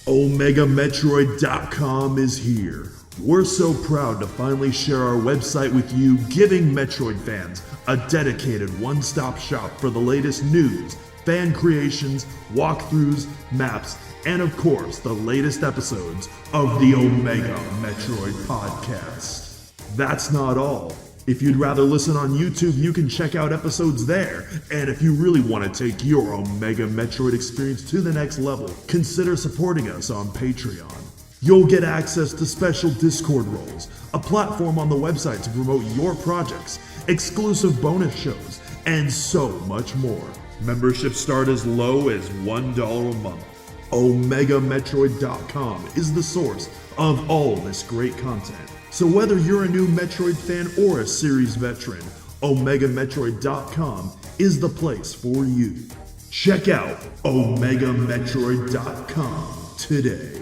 OmegaMetroid.com is here. We're so proud to finally share our website with you, giving Metroid fans a dedicated one-stop shop for the latest news, fan creations, walkthroughs, maps, and of course, the latest episodes of the Omega Metroid podcast. That's not all. If you'd rather listen on YouTube, you can check out episodes there. And if you really want to take your Omega Metroid experience to the next level, consider supporting us on Patreon. You'll get access to special Discord roles, a platform on the website to promote your projects, exclusive bonus shows, and so much more. Memberships start as low as $1 a month. OmegaMetroid.com is the source of all this great content. So whether you're a new Metroid fan or a series veteran, OmegaMetroid.com is the place for you. Check out OmegaMetroid.com today.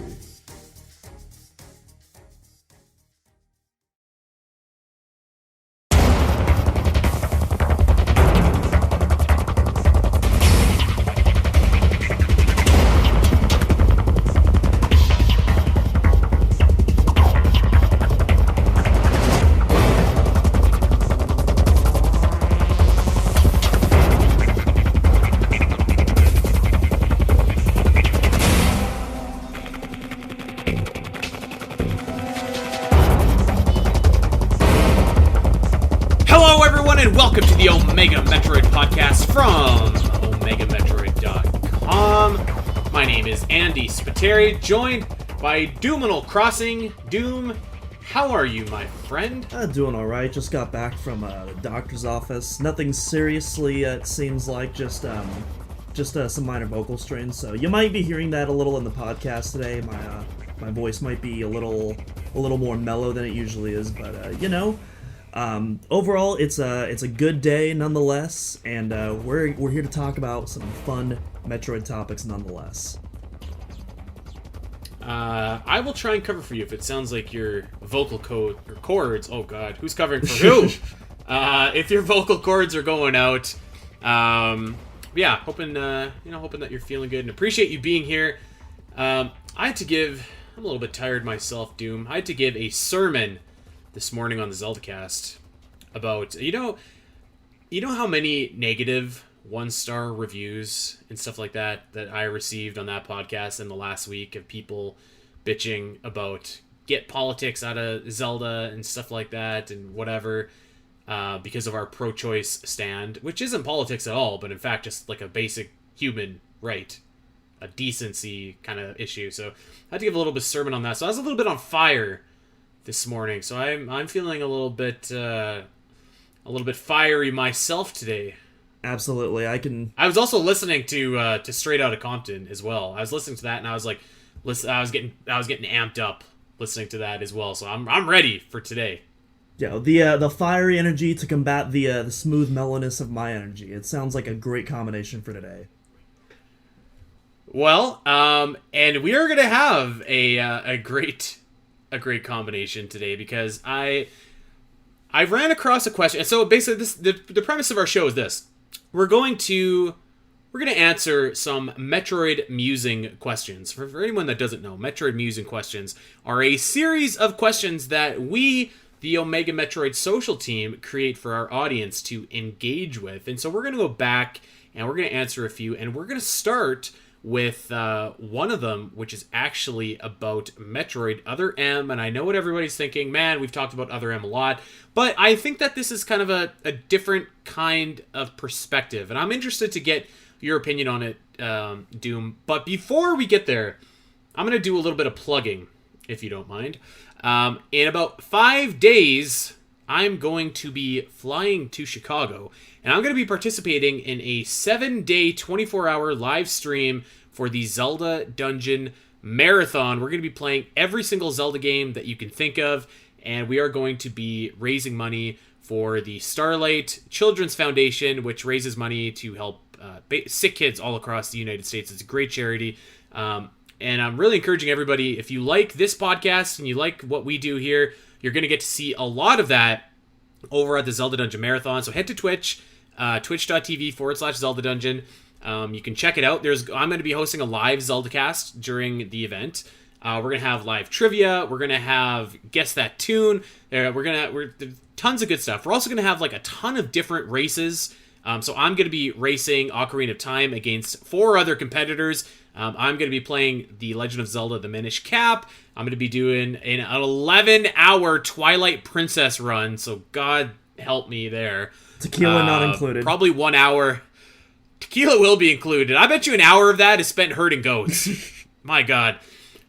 Welcome to the Omega Metroid podcast from OmegaMetroid.com. My name is Andy Spiteri, joined by Doominal Crossing. Doom, how are you, my friend? Doing alright, just got back from the doctor's office. Nothing seriously, it seems like, just some minor vocal strains, so you might be hearing that a little in the podcast today. My voice might be a little more mellow than it usually is, but overall, it's a good day nonetheless, and we're here to talk about some fun Metroid topics nonetheless. I will try and cover for you if it sounds like your vocal cords. Oh God, who's covering for who? If your vocal cords are going out, yeah, hoping that you're feeling good and appreciate you being here. I'm a little bit tired myself, Doom. I had to give a sermon this morning on the Zelda cast about, you know how many negative 1-star reviews and stuff like that I received on that podcast in the last week of people bitching about get politics out of Zelda and stuff like that and whatever, because of our pro-choice stand, which isn't politics at all, but in fact just like a basic human right, a decency kind of issue. So I had to give a little bit of sermon on that. So I was a little bit on fire this morning, so I'm feeling a little bit fiery myself today. Absolutely, I was also listening to Straight Outta Compton as well. I was listening to that, and I was like, I was getting amped up listening to that as well. So I'm ready for today. Yeah, the fiery energy to combat the smooth mellowness of my energy. It sounds like a great combination for today. Well, and we are gonna have a great combination today because I ran across a question. And so basically the premise of our show is this. We're going to answer some Metroid musing questions. For anyone that doesn't know, Metroid musing questions are a series of questions that we, the Omega Metroid social team, create for our audience to engage with. And so we're going to go back and we're going to answer a few, and we're going to start with one of them, which is actually about Metroid Other M. And I know what everybody's thinking, man, we've talked about Other M a lot, but I think that this is kind of a different kind of perspective, and I'm interested to get your opinion on it, Doom. But before we get there, I'm going to do a little bit of plugging, if you don't mind. In about 5 days, I'm going to be flying to Chicago, and I'm going to be participating in a 7-day, 24-hour live stream for the Zelda Dungeon Marathon. We're going to be playing every single Zelda game that you can think of, and we are going to be raising money for the Starlight Children's Foundation, which raises money to help sick kids all across the United States. It's a great charity. And I'm really encouraging everybody, if you like this podcast and you like what we do here, you're going to get to see a lot of that over at the Zelda Dungeon Marathon. So head to Twitch, twitch.tv/Zelda Dungeon. You can check it out. I'm going to be hosting a live Zelda cast during the event. We're going to have live trivia. We're going to have Guess That Tune. We're tons of good stuff. We're also going to have like a ton of different races. So I'm going to be racing Ocarina of Time against 4 other competitors. I'm going to be playing The Legend of Zelda: The Minish Cap. I'm going to be doing an 11-hour Twilight Princess run. So God help me there. Tequila not included. Probably 1 hour. Tequila will be included. I bet you an hour of that is spent herding goats. My God.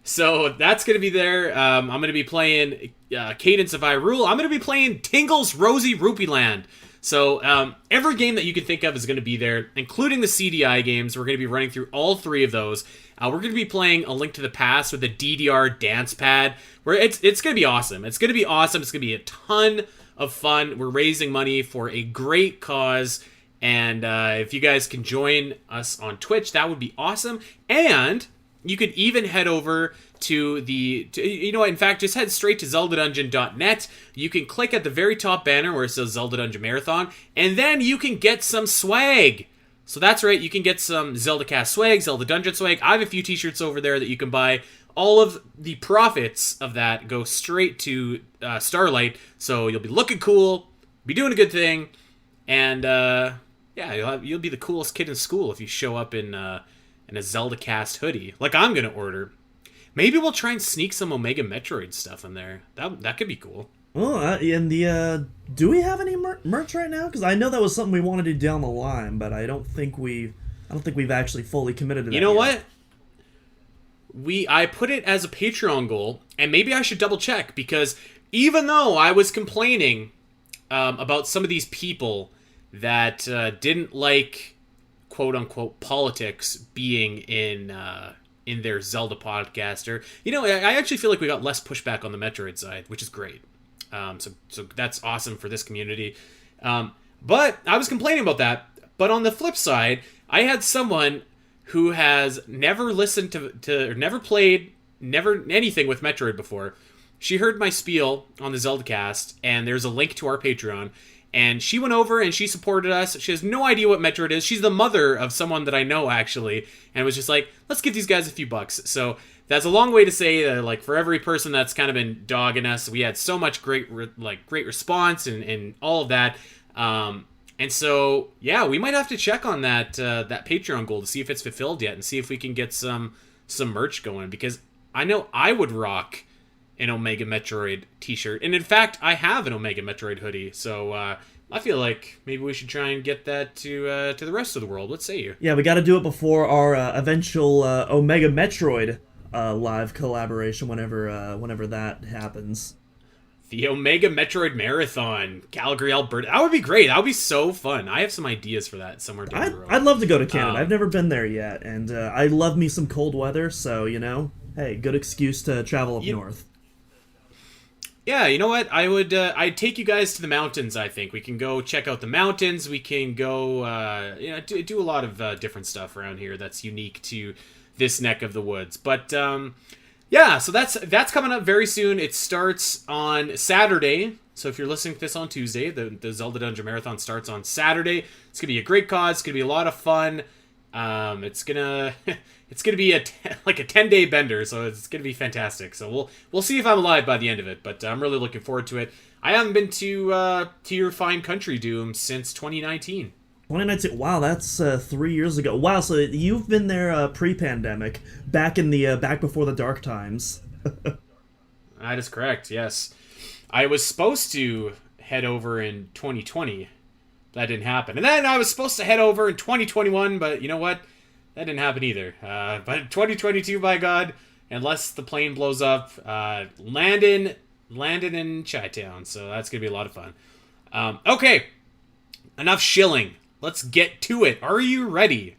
So that's going to be there. I'm going to be playing Cadence of Hyrule. I'm going to be playing Tingle's Rosy Rupee Land. So every game that you can think of is going to be there, including the CDI games. We're going to be running through all 3 of those. We're going to be playing A Link to the Past with the DDR dance pad. Where it's going to be awesome. It's going to be awesome. It's going to be a ton of fun. We're raising money for a great cause. And if you guys can join us on Twitch, that would be awesome. And you could even head over to in fact, just head straight to zeldadungeon.net. You can click at the very top banner where it says Zelda Dungeon Marathon, and then you can get some swag. So that's right, you can get some ZeldaCast swag, Zelda Dungeon swag. I have a few t-shirts over there that you can buy. All of the profits of that go straight to Starlight, so you'll be looking cool, be doing a good thing, and you'll be the coolest kid in school if you show up in a ZeldaCast hoodie, like I'm gonna order. Maybe we'll try and sneak some Omega Metroid stuff in there. That could be cool. Oh, and do we have any merch right now? Because I know that was something we wanted to do down the line, but I don't think we've actually fully committed to that. You know yet. what? I put it as a Patreon goal, and maybe I should double check, because even though I was complaining about some of these people that didn't like quote unquote politics being in their Zelda podcaster, I actually feel like we got less pushback on the Metroid side, which is great. So that's awesome for this community. But I was complaining about that. But on the flip side, I had someone who has never listened to or never played, never anything with Metroid before. She heard my spiel on the ZeldaCast, and there's a link to our Patreon. And she went over and she supported us. She has no idea what Metroid is. She's the mother of someone that I know, actually. And was just like, let's give these guys a few bucks. So that's a long way to say that, like, for every person that's kind of been dogging us, we had so much great response and all of that. And so, yeah, we might have to check on that Patreon goal to see if it's fulfilled yet and see if we can get some merch going. Because I know I would rock an Omega Metroid t-shirt. And in fact, I have an Omega Metroid hoodie. So I feel like maybe we should try and get that to the rest of the world. What say you? Yeah, we got to do it before our eventual Omega Metroid live collaboration whenever that happens. The Omega Metroid Marathon, Calgary, Alberta. That would be great. That would be so fun. I have some ideas for that somewhere down the road. I'd love to go to Canada. I've never been there yet. And I love me some cold weather. So, hey, good excuse to travel up north. Yeah, you know what? I'd take you guys to the mountains, I think. We can go check out the mountains. We can go, do a lot of different stuff around here that's unique to this neck of the woods. But, yeah, so that's coming up very soon. It starts on Saturday. So if you're listening to this on Tuesday, the Zelda Dungeon Marathon starts on Saturday. It's going to be a great cause. It's going to be a lot of fun. It's gonna be a 10-day bender, so it's gonna be fantastic. So we'll see if I'm alive by the end of it, but I'm really looking forward to it. I haven't been to your fine country, Doom, since 2019. 2019. Wow, that's 3 years ago. Wow, so you've been there pre-pandemic, back before the dark times. That is correct. Yes, I was supposed to head over in 2020. That didn't happen. And then I was supposed to head over in 2021, but you know what? That didn't happen either. But 2022, by God, unless the plane blows up, landing in Chi-Town. So that's going to be a lot of fun. Okay, enough shilling. Let's get to it. Are you ready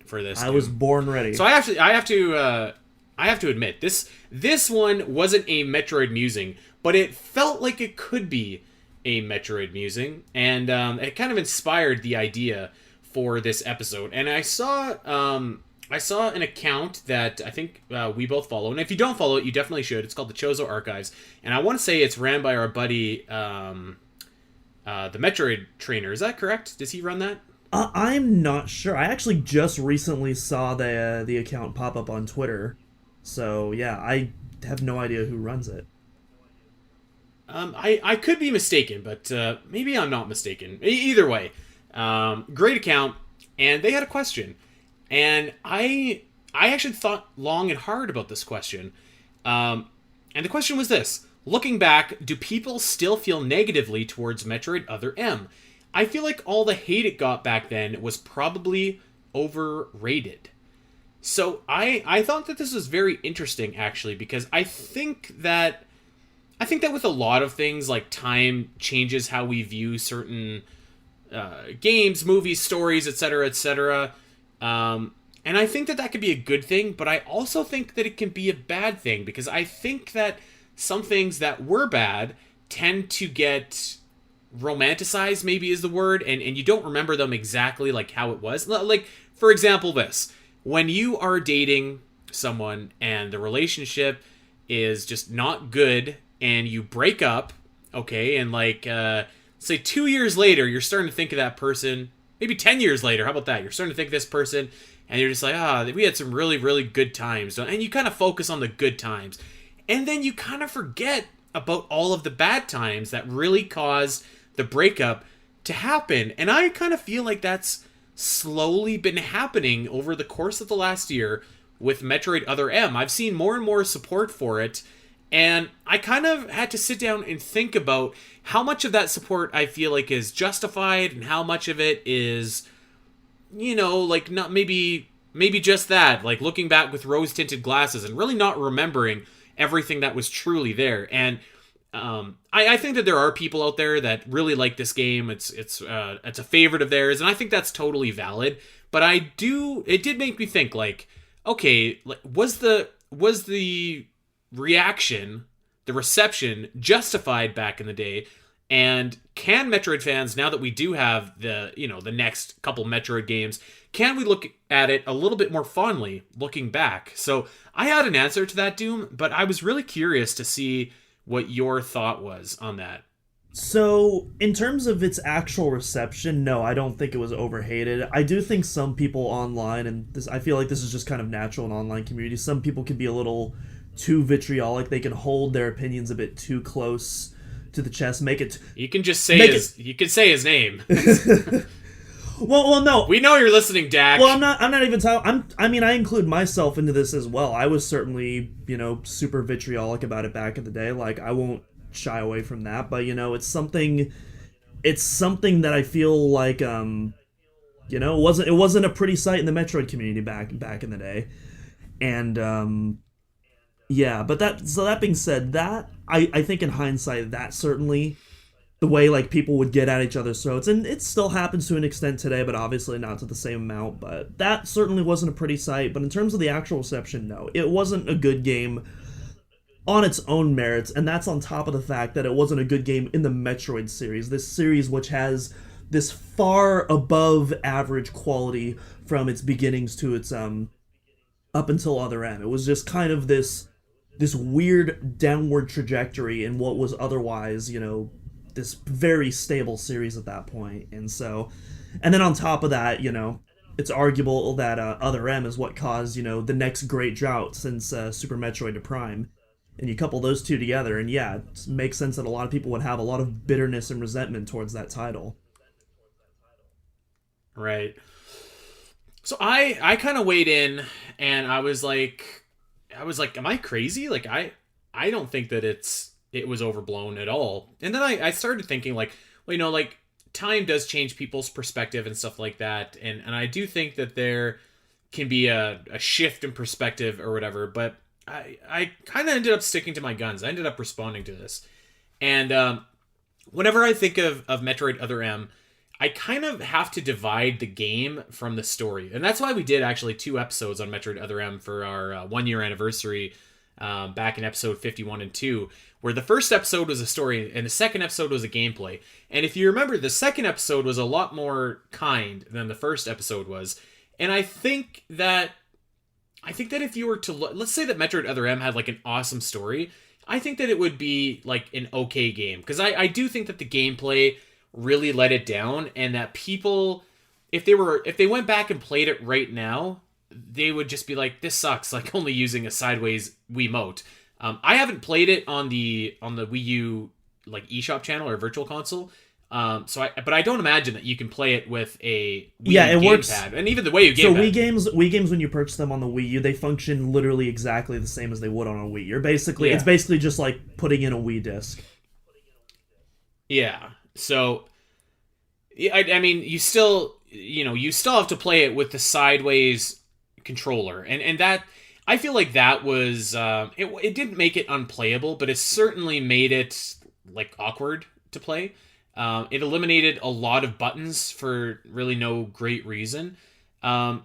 for this? I was born ready. So I have to admit, this one wasn't a Metroid musing, but it felt like it could be a Metroid musing, and it kind of inspired the idea for this episode. And I saw an account that I think we both follow, and if you don't follow it, you definitely should. It's called the Chozo Archives, and I want to say it's ran by our buddy the Metroid trainer. Is that correct? Does he run that? I'm not sure. I actually just recently saw the account pop up on Twitter. So yeah, I have no idea who runs it. I could be mistaken, but maybe I'm not mistaken. Either way, great account, and they had a question, and I actually thought long and hard about this question, and the question was this: looking back, do people still feel negatively towards Metroid Other M? I feel like all the hate it got back then was probably overrated. So I thought that this was very interesting, actually, because I think that with a lot of things, like, time changes how we view certain games, movies, stories, etc., etc. And I think that that could be a good thing, but I also think that it can be a bad thing, because I think that some things that were bad tend to get romanticized, maybe is the word, and you don't remember them exactly like how it was. Like, for example, this. When you are dating someone and the relationship is just not good and you break up, okay, and like, say 2 years later, you're starting to think of that person, maybe 10 years later, how about that? You're starting to think of this person, and you're just like, we had some really, really good times, and you kind of focus on the good times, and then you kind of forget about all of the bad times that really caused the breakup to happen, and I kind of feel like that's slowly been happening over the course of the last year with Metroid Other M. I've seen more and more support for it, and I kind of had to sit down and think about how much of that support I feel like is justified and how much of it is, like, not maybe just that, like looking back with rose-tinted glasses and really not remembering everything that was truly there. And I think that there are people out there that really like this game. It's a favorite of theirs, and I think that's totally valid. But it did make me think, like, okay, like, was the reaction, the reception, justified back in the day? And can Metroid fans, now that we do have the next couple Metroid games, can we look at it a little bit more fondly looking back? So I had an answer to that, Doom, but I was really curious to see what your thought was on that. So, in terms of its actual reception, no, I don't think it was overhated. I do think some people online, and I feel like this is just kind of natural in online communities, some people can be a little too vitriolic. They can hold their opinions a bit too close to the chest. You can just say you can say his name. Well, no. We know you're listening, Dak. Well, I'm not even talking. I include myself into this as well. I was certainly, super vitriolic about it back in the day. Like, I won't shy away from that, but it's something that I feel like it wasn't a pretty sight in the Metroid community back in the day. And yeah, but that being said, that I think in hindsight, that certainly the way, like, people would get at each other's throats, and it still happens to an extent today, but obviously not to the same amount, but that certainly wasn't a pretty sight. But in terms of the actual reception, no, it wasn't a good game on its own merits, and that's on top of the fact that it wasn't a good game in the Metroid series, this series which has this far above average quality from its beginnings to its up until Other M. It was just kind of this weird downward trajectory in what was otherwise, this very stable series at that point. And then on top of that, it's arguable that Other M is what caused, the next great drought since Super Metroid Prime. And you couple those two together, and yeah, it makes sense that a lot of people would have a lot of bitterness and resentment towards that title. Right. So I kind of weighed in, and I was like, am I crazy? Like, I don't think that it was overblown at all. And then I started thinking, like, well, like, time does change people's perspective and stuff like that. And I do think that there can be a shift in perspective or whatever, but I kind of ended up sticking to my guns. I ended up responding to this. And whenever I think of Metroid Other M, I kind of have to divide the game from the story. And that's why we did actually 2 episodes on Metroid Other M for our 1-year anniversary back in episode 51 and 2, where the first episode was a story and the second episode was a gameplay. And if you remember, the second episode was a lot more kind than the first episode was. And I think that if you were to let's say that Metroid Other M had, like, an awesome story, I think that it would be, like, an okay game. Because I do think that the gameplay really let it down, and that people, if they went back and played it right now, they would just be like, this sucks, like only using a sideways Wiimote. I haven't played it on the Wii U like eShop channel or Virtual Console. But I don't imagine that you can play it with a Wii it works. gamepad. And even the Wii U So gamepad. Wii games when you purchase them on the Wii U, they function literally exactly the same as they would on a Wii. It's basically just like putting in a Wii disc. Yeah. So I mean, you still have to play it with the sideways controller, and that, I feel like that was it didn't make it unplayable, but it certainly made it like awkward to play. It eliminated a lot of buttons for really no great reason. So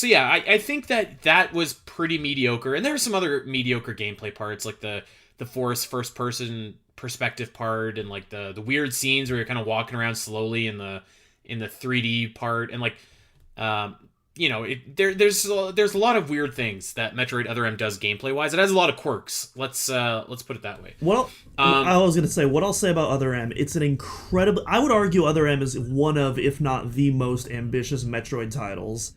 yeah, I think that was pretty mediocre, and there were some other mediocre gameplay parts, like the forest first person perspective part, and like the weird scenes where you're kind of walking around slowly in the 3D part, and like there's a lot of weird things that Metroid Other M does gameplay wise. It has a lot of quirks. Let's put it that way. Well, I was gonna say, what I'll say about Other M, it's an incredible. I would argue Other M is one of, if not the most ambitious Metroid titles,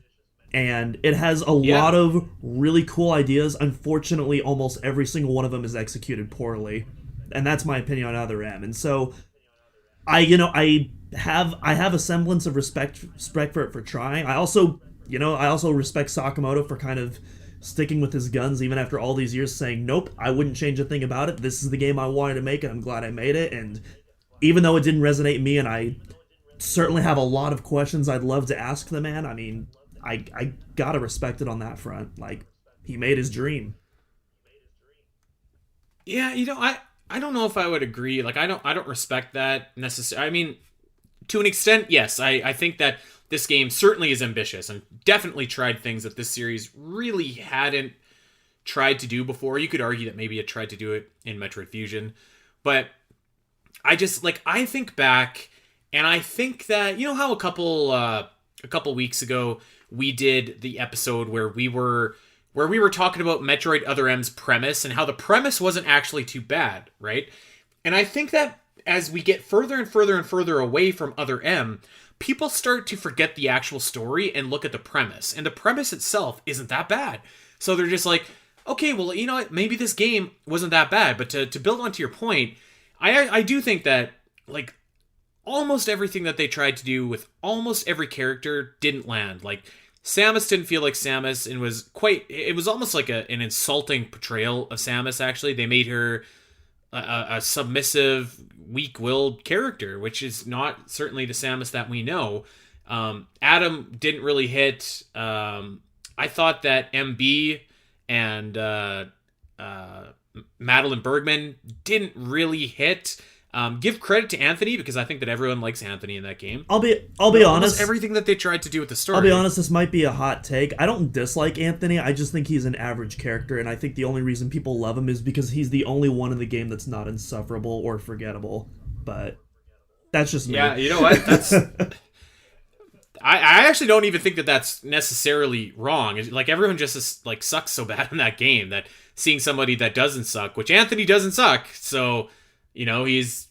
and it has a lot of really cool ideas. Unfortunately, almost every single one of them is executed poorly, and that's my opinion on Other M. And so, I have a semblance of respect for it for trying. I also respect Sakamoto for kind of sticking with his guns even after all these years, saying, nope, I wouldn't change a thing about it. This is the game I wanted to make, and I'm glad I made it. And even though it didn't resonate with me, and I certainly have a lot of questions I'd love to ask the man, I mean, I gotta respect it on that front. Like, he made his dream. Yeah, I don't know if I would agree. Like, I don't respect that necessarily. I mean, to an extent, yes. I think that this game certainly is ambitious and definitely tried things that this series really hadn't tried to do before. You could argue that maybe it tried to do it in Metroid Fusion, but I think back, and I think that, you know how a couple weeks ago we did the episode where we were talking about Metroid Other M's premise, and how the premise wasn't actually too bad, right? And I think that as we get further and further and further away from Other M, people start to forget the actual story and look at the premise. And the premise itself isn't that bad. So they're just like, okay, well, you know what? Maybe this game wasn't that bad. But to build onto your point, I do think that, like, almost everything that they tried to do with almost every character didn't land. Like, Samus didn't feel like Samus, and it was almost like an insulting portrayal of Samus, actually. They made her a submissive, weak-willed character, which is not certainly the Samus that we know. Adam didn't really hit. I thought that MB and Madeline Bergman didn't really hit. Give credit to Anthony, because I think that everyone likes Anthony in that game. I'll be honest. Everything that they tried to do with the story. I'll be honest. This might be a hot take. I don't dislike Anthony. I just think he's an average character, and I think the only reason people love him is because he's the only one in the game that's not insufferable or forgettable. But that's just me. Yeah, you know what? That's. I actually don't even think that that's necessarily wrong. Like, everyone just like sucks so bad in that game that seeing somebody that doesn't suck, which Anthony doesn't suck, so. You know, he's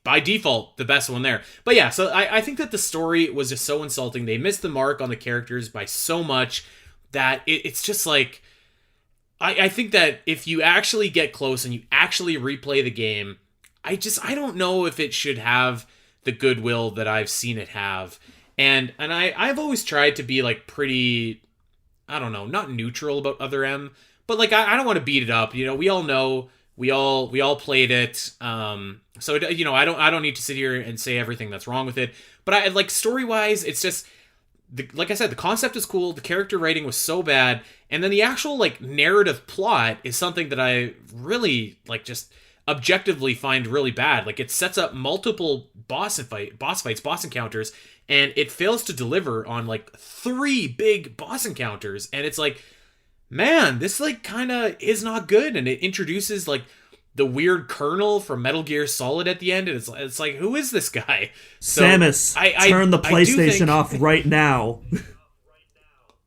by default the best one there. But yeah, so I think that the story was just so insulting. They missed the mark on the characters by so much that it's just like... I think that if you actually get close and you actually replay the game, I don't know if it should have the goodwill that I've seen it have. And I've always tried to be, like, pretty... I don't know, not neutral about Other M, but, like, I don't want to beat it up. You know, we all know... We all played it, so you know, I don't need to sit here and say everything that's wrong with it. But I like, story wise, it's just like I said, the concept is cool. The character writing was so bad, and then the actual, like, narrative plot is something that I really, like, just objectively find really bad. Like, it sets up multiple boss encounters, and it fails to deliver on, like, 3 big boss encounters, and it's like, man, this, like, kind of is not good. And it introduces, like, the weird Colonel from Metal Gear Solid at the end, and it's like, who is this guy? So Samus, turn the PlayStation off right now.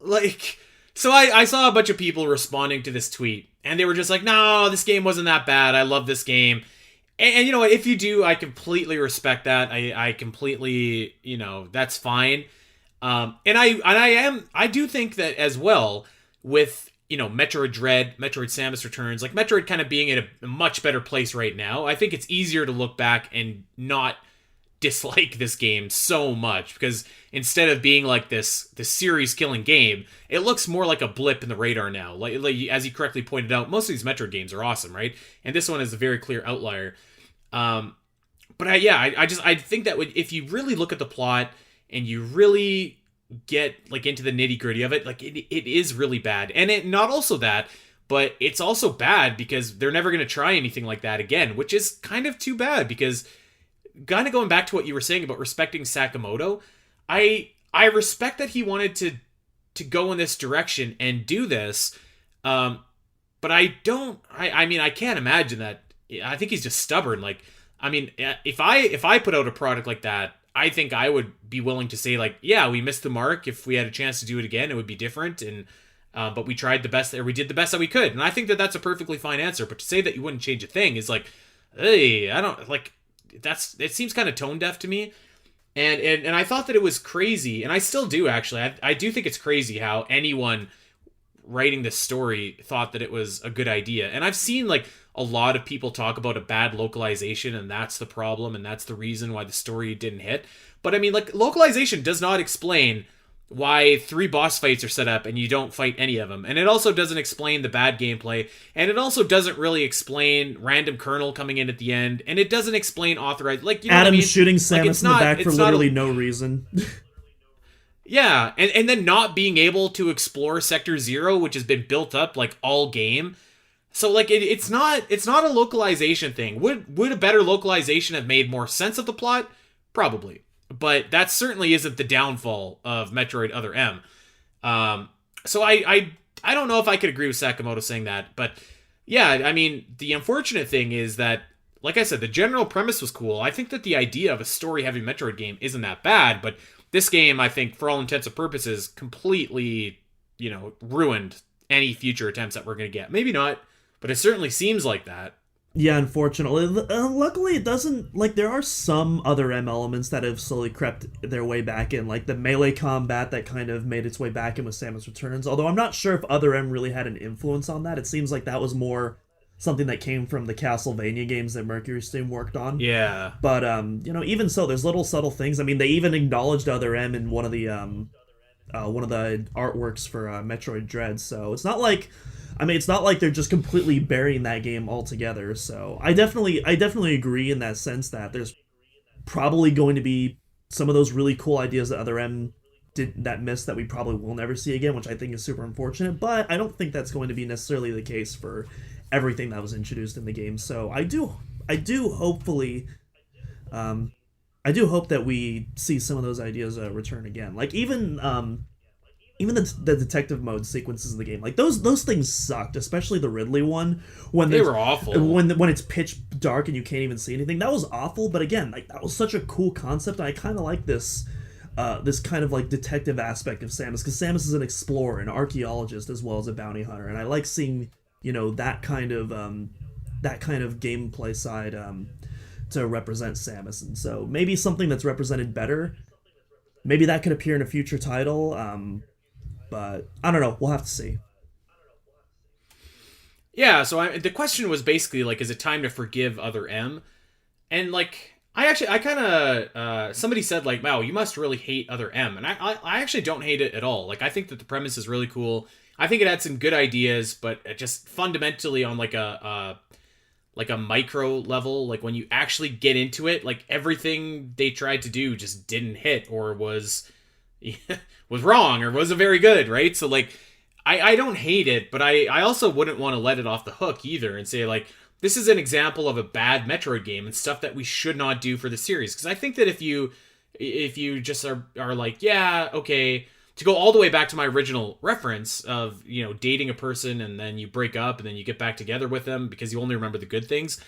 Like, so I saw a bunch of people responding to this tweet, and they were just like, no, this game wasn't that bad. I love this game. And you know, if you do, I completely respect that. I completely, you know, that's fine. I do think that as well with, you know, Metroid Dread, Metroid Samus Returns, like Metroid kind of being in a much better place right now. I think it's easier to look back and not dislike this game so much, because instead of being like this series killing game, it looks more like a blip in the radar now. Like as you correctly pointed out, most of these Metroid games are awesome, right? And this one is a very clear outlier. But I think that if you really look at the plot and you really get like into the nitty gritty of it, like it is really bad. And it not also that, but it's also bad because they're never going to try anything like that again, which is kind of too bad, because kind of going back to what you were saying about respecting Sakamoto, I respect that he wanted to go in this direction and do this, but I can't imagine that. I think he's just stubborn. Like, I mean, if I put out a product like that, I think I would be willing to say, like, yeah, we missed the mark. If we had a chance to do it again, it would be different. And but we tried the best, or we did the best that we could. And I think that that's a perfectly fine answer. But to say that you wouldn't change a thing is like, hey, I don't like. It seems kind of tone deaf to me. And I thought that it was crazy, and I still do actually. I do think it's crazy how anyone writing this story thought that it was a good idea. And I've seen like a lot of people talk about a bad localization, and that's the problem, and that's the reason why the story didn't hit. But I mean, like, localization does not explain why 3 boss fights are set up and you don't fight any of them. And it also doesn't explain the bad gameplay, and it also doesn't really explain random Colonel coming in at the end, and it doesn't explain authorized, like, you know Adam what I mean? shooting Samus like, in the back for literally no reason. Yeah, and then not being able to explore Sector 0, which has been built up like all game. So like it's not a localization thing. Would a better localization have made more sense of the plot? Probably. But that certainly isn't the downfall of Metroid Other M. So I don't know if I could agree with Sakamoto saying that, but yeah, I mean, the unfortunate thing is that, like I said, the general premise was cool. I think that the idea of a story-heavy Metroid game isn't that bad, but this game, I think, for all intents and purposes, completely, you know, ruined any future attempts that we're going to get. Maybe not, but it certainly seems like that. Yeah, unfortunately. Luckily, it doesn't, like, there are some other M elements that have slowly crept their way back in, like the melee combat that kind of made its way back in with Samus Returns, although I'm not sure if Other M really had an influence on that. It seems like that was more something that came from the Castlevania games that Mercury Steam worked on. Yeah. But, you know, even so, there's little subtle things. I mean, they even acknowledged Other M in one of the artworks for Metroid Dread, so it's not like, I mean, it's not like they're just completely burying that game altogether. So I definitely agree in that sense that there's probably going to be some of those really cool ideas that Other M did that miss that we probably will never see again, which I think is super unfortunate. But I don't think that's going to be necessarily the case for everything that was introduced in the game. So I do hopefully, I do hope that we see some of those ideas return again. Like even the detective mode sequences in the game, like those things sucked, especially the Ridley one when they were awful. When it's pitch dark and you can't even see anything. That was awful. But again, like that was such a cool concept. And I kind of like this kind of like detective aspect of Samus, because Samus is an explorer, an archaeologist, as well as a bounty hunter, and I like seeing, you know, that kind of gameplay side to represent Samus. And so maybe something that's represented better, maybe that could appear in a future title. But I don't know. We'll have to see. Yeah, so the question was basically like, is it time to forgive Other M? And like, I kind of somebody said like, wow, you must really hate Other M, and I actually don't hate it at all. Like, I think that the premise is really cool. I think it had some good ideas, but it just fundamentally on like a micro level, like when you actually get into it, like everything they tried to do just didn't hit, or was wrong, or wasn't very good, right? So like, I don't hate it, but I also wouldn't want to let it off the hook either and say like, this is an example of a bad Metroid game and stuff that we should not do for the series. Because I think that if you just are like, yeah, okay, to go all the way back to my original reference of, you know, dating a person and then you break up and then you get back together with them because you only remember the good things,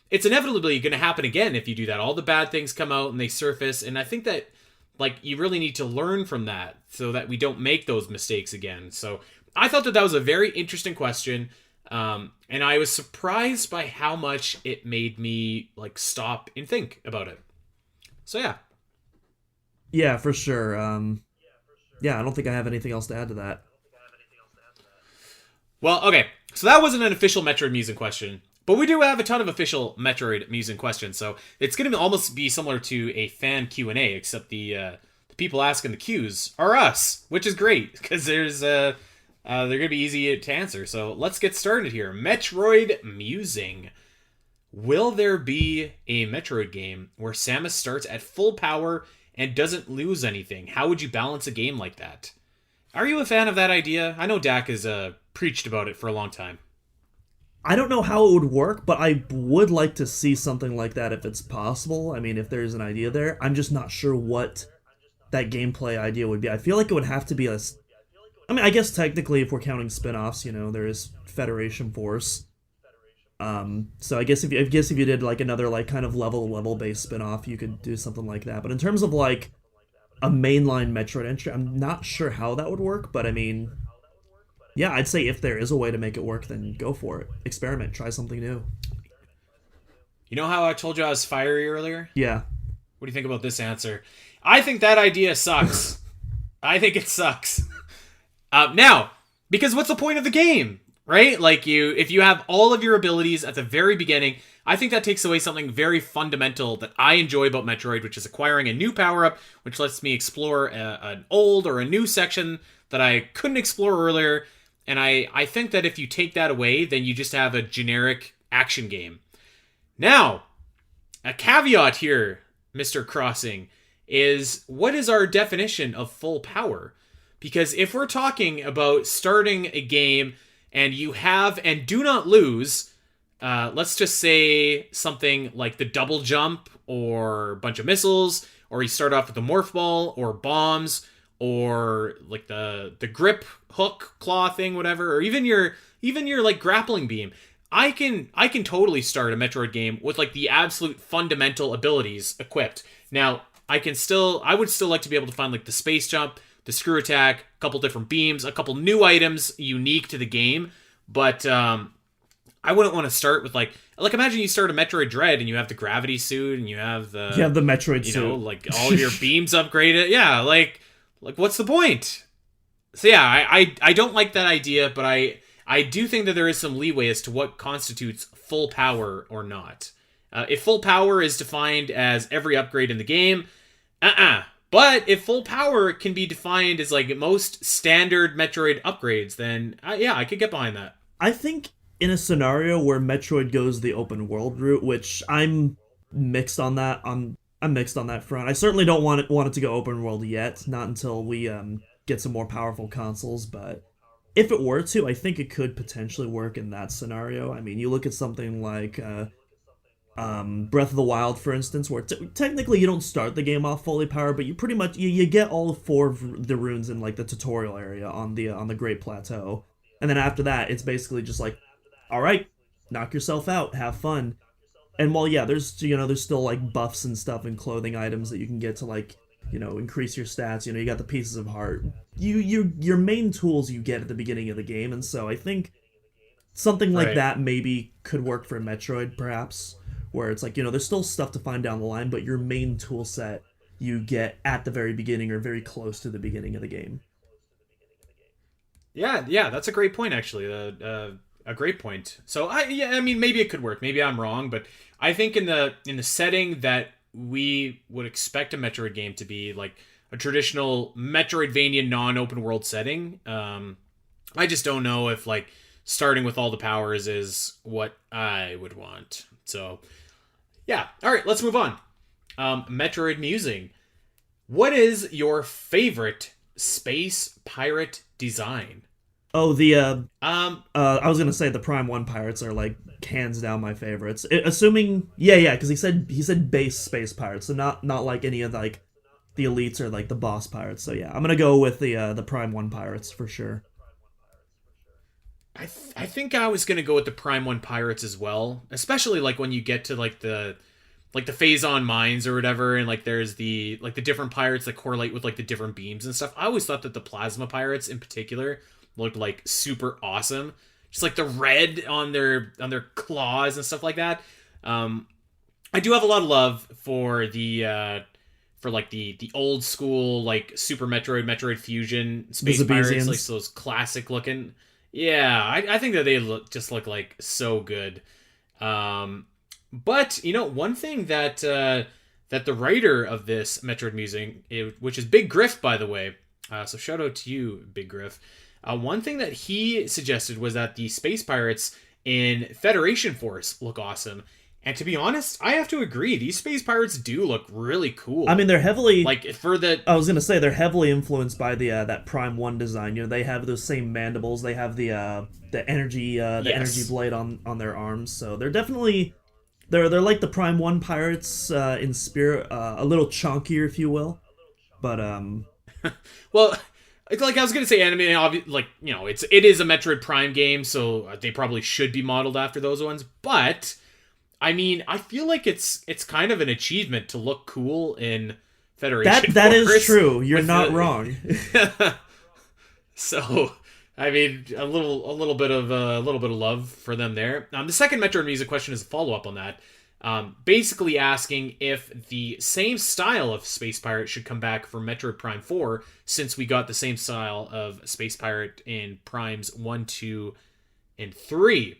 it's inevitably going to happen again if you do that. All the bad things come out and they surface, and I think that like you really need to learn from that so that we don't make those mistakes again. So I thought that was a very interesting question. And I was surprised by how much it made me like stop and think about it. So yeah. Yeah, for sure. Yeah, I don't think I have anything else to add to that. Well, okay. So that wasn't an official Metroid Musing question, but we do have a ton of official Metroid Musing questions. So it's going to almost be similar to a fan Q&A, except the people asking the Qs are us, which is great because they're going to be easy to answer. So let's get started here. Metroid Musing. Will there be a Metroid game where Samus starts at full power and doesn't lose anything? How would you balance a game like that? Are you a fan of that idea? I know Dak has preached about it for a long time. I don't know how it would work, but I would like to see something like that if it's possible. I mean, if there's an idea there. I'm just not sure what that gameplay idea would be. I feel like it would have to be I mean, I guess technically if we're counting spin-offs, there is Federation Force. So I guess if you did like another like kind of level based spin-off, you could do something like that. But in terms of like a mainline Metroid entry, I'm not sure how that would work, but I mean, yeah, I'd say if there is a way to make it work, then go for it. Experiment, try something new. You know how I told you I was fiery earlier? Yeah. What do you think about this answer? I think that idea sucks. I think it sucks. Now, because what's the point of the game, right? Like if you have all of your abilities at the very beginning, I think that takes away something very fundamental that I enjoy about Metroid, which is acquiring a new power-up, which lets me explore an old or a new section that I couldn't explore earlier. And I think that if you take that away, then you just have a generic action game. Now, a caveat here, Mr. Crossing, is what is our definition of full power? Because if we're talking about starting a game and you have and do not lose, let's just say something like the double jump or a bunch of missiles, or you start off with a morph ball or bombs or like the grip hook claw thing, whatever, or even your like grappling beam. I can totally start a Metroid game with like the absolute fundamental abilities equipped. Now, I would still like to be able to find like the space jump, the screw attack, a couple different beams, a couple new items unique to the game, but I wouldn't want to start with like imagine you start a Metroid Dread and you have the gravity suit and you have the Metroid suit, like all your beams upgraded. Yeah, like what's the point? So yeah, I don't like that idea, but I do think that there is some leeway as to what constitutes full power or not. If full power is defined as every upgrade in the game, But if full power can be defined as like most standard Metroid upgrades, then yeah, I could get behind that. I think in a scenario where Metroid goes the open world route, which I'm mixed on that. I'm mixed on that front. I certainly don't want it to go open world yet, not until we get some more powerful consoles. But if it were to, I think it could potentially work in that scenario. I mean, you look at something like Breath of the Wild, for instance, where technically you don't start the game off fully powered, but you pretty much you get all four of the runes in like the tutorial area on the Great Plateau, and then after that, it's basically just like, all right, knock yourself out, have fun. And while yeah, there's still like buffs and stuff and clothing items that you can get to like increase your stats. You got the pieces of heart. Your main tools you get at the beginning of the game, and so I think something like that maybe could work for Metroid, perhaps, where it's like there's still stuff to find down the line, but your main tool set you get at the very beginning or very close to the beginning of the game. Yeah, that's a great point actually. A great point. So I mean maybe it could work. Maybe I'm wrong, but I think in the setting that we would expect a Metroid game to be, like a traditional Metroidvania non-open world setting, I just don't know if like starting with all the powers is what I would want. So yeah, all right, let's move on. Metroid Musing. What is your favorite space pirate design? Oh, the I was gonna say the Prime 1 pirates are like hands down my favorites. Assuming because he said base space pirates, so not like any of like the elites or like the boss pirates. So yeah, I'm gonna go with the Prime 1 pirates for sure. I think I was gonna go with the Prime 1 pirates as well, especially like when you get to like the phase-on mines or whatever, and like there's the different pirates that correlate with like the different beams and stuff. I always thought that the plasma pirates in particular looked like super awesome, just like the red on their claws and stuff like that. I do have a lot of love for the old school like Super Metroid, Metroid Fusion Space Pirates, like those classic looking. Yeah, I think that they look like so good. But one thing that that the writer of this Metroid Musing, which is Big Griff, by the way, so shout out to you, Big Griff. One thing that he suggested was that the space pirates in Federation Force look awesome. And to be honest, I have to agree. These space pirates do look really cool. I mean, they're heavily I was gonna say they're heavily influenced by the that Prime 1 design. They have those same mandibles. They have the energy energy blade on their arms. So they're definitely they're like the Prime 1 pirates in spirit, a little chunkier, if you will. But well, like I was gonna say, anime, it is a Metroid Prime game, so they probably should be modeled after those ones. But I mean, I feel like it's kind of an achievement to look cool in Federation. That is true. You're not wrong. So, I mean, a little bit of love for them there. The second Metroid Music question is a follow up on that, basically asking if the same style of Space Pirate should come back for Metroid Prime 4, since we got the same style of Space Pirate in Primes 1, 2, and 3.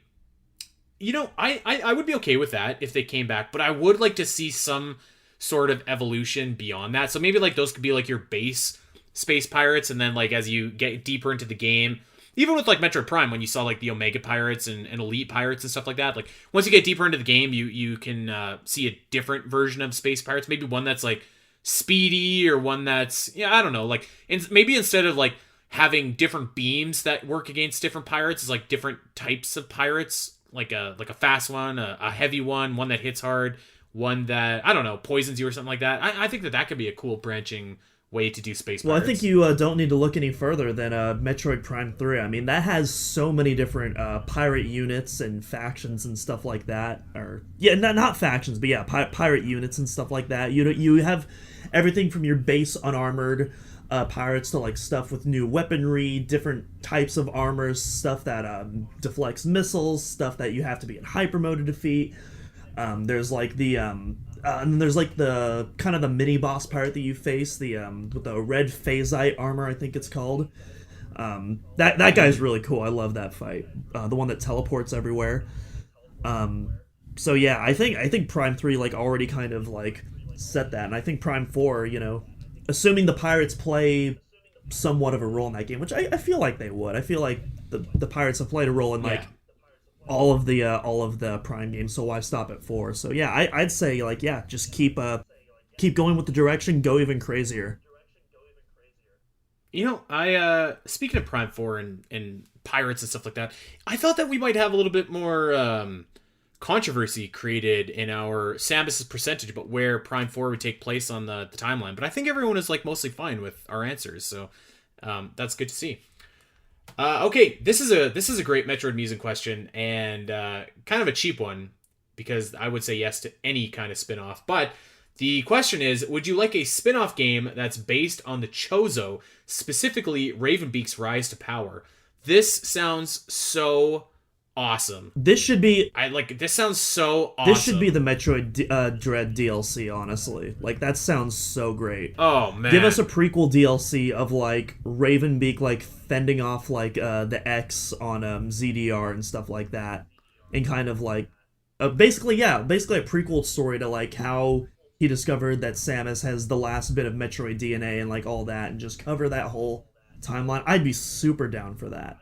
I would be okay with that if they came back, but I would like to see some sort of evolution beyond that. So maybe like those could be like your base space pirates, and then like as you get deeper into the game, even with like Metroid Prime, when you saw like the Omega pirates and elite pirates and stuff like that, like once you get deeper into the game, you can see a different version of space pirates, maybe one that's like speedy, or one that's, I don't know, like maybe instead of like having different beams that work against different pirates, it's like different types of pirates. Like a fast one, a heavy one that hits hard, one that, I don't know, poisons you or something like that. I think that could be a cool branching way to do space pirates. Well, I think you don't need to look any further than Metroid Prime 3. I mean, that has so many different pirate units and factions and stuff like that. Not factions, but pirate units and stuff like that. You have everything from your base unarmored pirates to like stuff with new weaponry, different types of armor, stuff that deflects missiles, stuff that you have to be in hyper mode to defeat. There's like the and there's like the kind of the mini boss pirate that you face, the with the red phasite armor, I think it's called. That guy's really cool. I love that fight. The one that teleports everywhere. So yeah, I think Prime 3 like already kind of like set that, and I think Prime 4, assuming the pirates play somewhat of a role in that game, which I feel like they would. I feel like the pirates have played a role in like all of the Prime games, so why stop at 4? So yeah, I'd say like just keep going with the direction, go even crazier. I speaking of Prime 4 and pirates and stuff like that, I thought that we might have a little bit more controversy created in our Samus's percentage about where Prime 4 would take place on the timeline, but I think everyone is like mostly fine with our answers, so that's good to see. Okay, this is a great Metroid Musing question, and kind of a cheap one, because I would say yes to any kind of spin-off, but the question is, would you like a spin-off game that's based on the Chozo, specifically Raven Beak's Rise to Power? This sounds so awesome. This sounds so awesome. This should be the Metroid Dread DLC, honestly. Like, that sounds so great. Oh, man. Give us a prequel DLC of, like, Raven Beak, like, fending off, like, the X on ZDR and stuff like that. And kind of, like, basically a prequel story to, like, how he discovered that Samus has the last bit of Metroid DNA and, like, all that. And just cover that whole timeline. I'd be super down for that.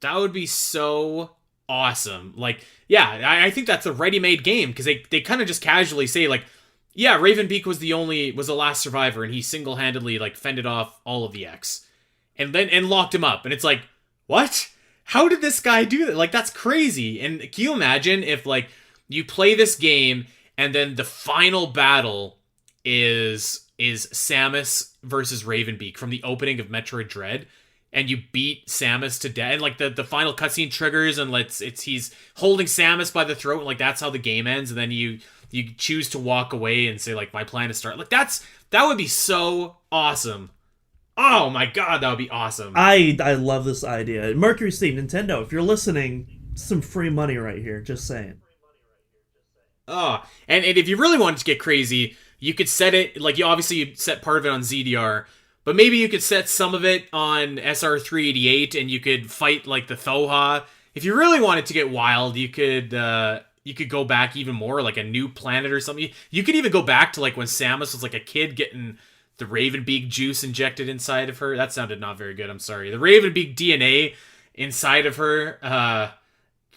That would be so awesome. Like, yeah, I think that's a ready-made game, because they kind of just casually say, like, yeah, Raven Beak was the last survivor, and he single-handedly, like, fended off all of the X. And locked him up. And it's like, what? How did this guy do that? Like, that's crazy. And can you imagine if, like, you play this game, and then the final battle is Samus versus Raven Beak from the opening of Metroid Dread, and you beat Samus to death, and like the final cutscene triggers, and he's holding Samus by the throat, and like that's how the game ends, and then you choose to walk away and say like, my plan is start. Like that would be so awesome. Oh my god, that would be awesome. I love this idea. Mercury Steam, Nintendo, if you're listening, some free money right here. Just saying. Oh, and if you really wanted to get crazy, you could set it, like, you set part of it on ZDR, but maybe you could set some of it on SR388, and you could fight, like, the Thoha. If you really wanted to get wild, you could go back even more, like a new planet or something. You could even go back to, like, when Samus was, like, a kid getting the Raven Beak juice injected inside of her. That sounded not very good, I'm sorry. The Raven Beak DNA inside of her,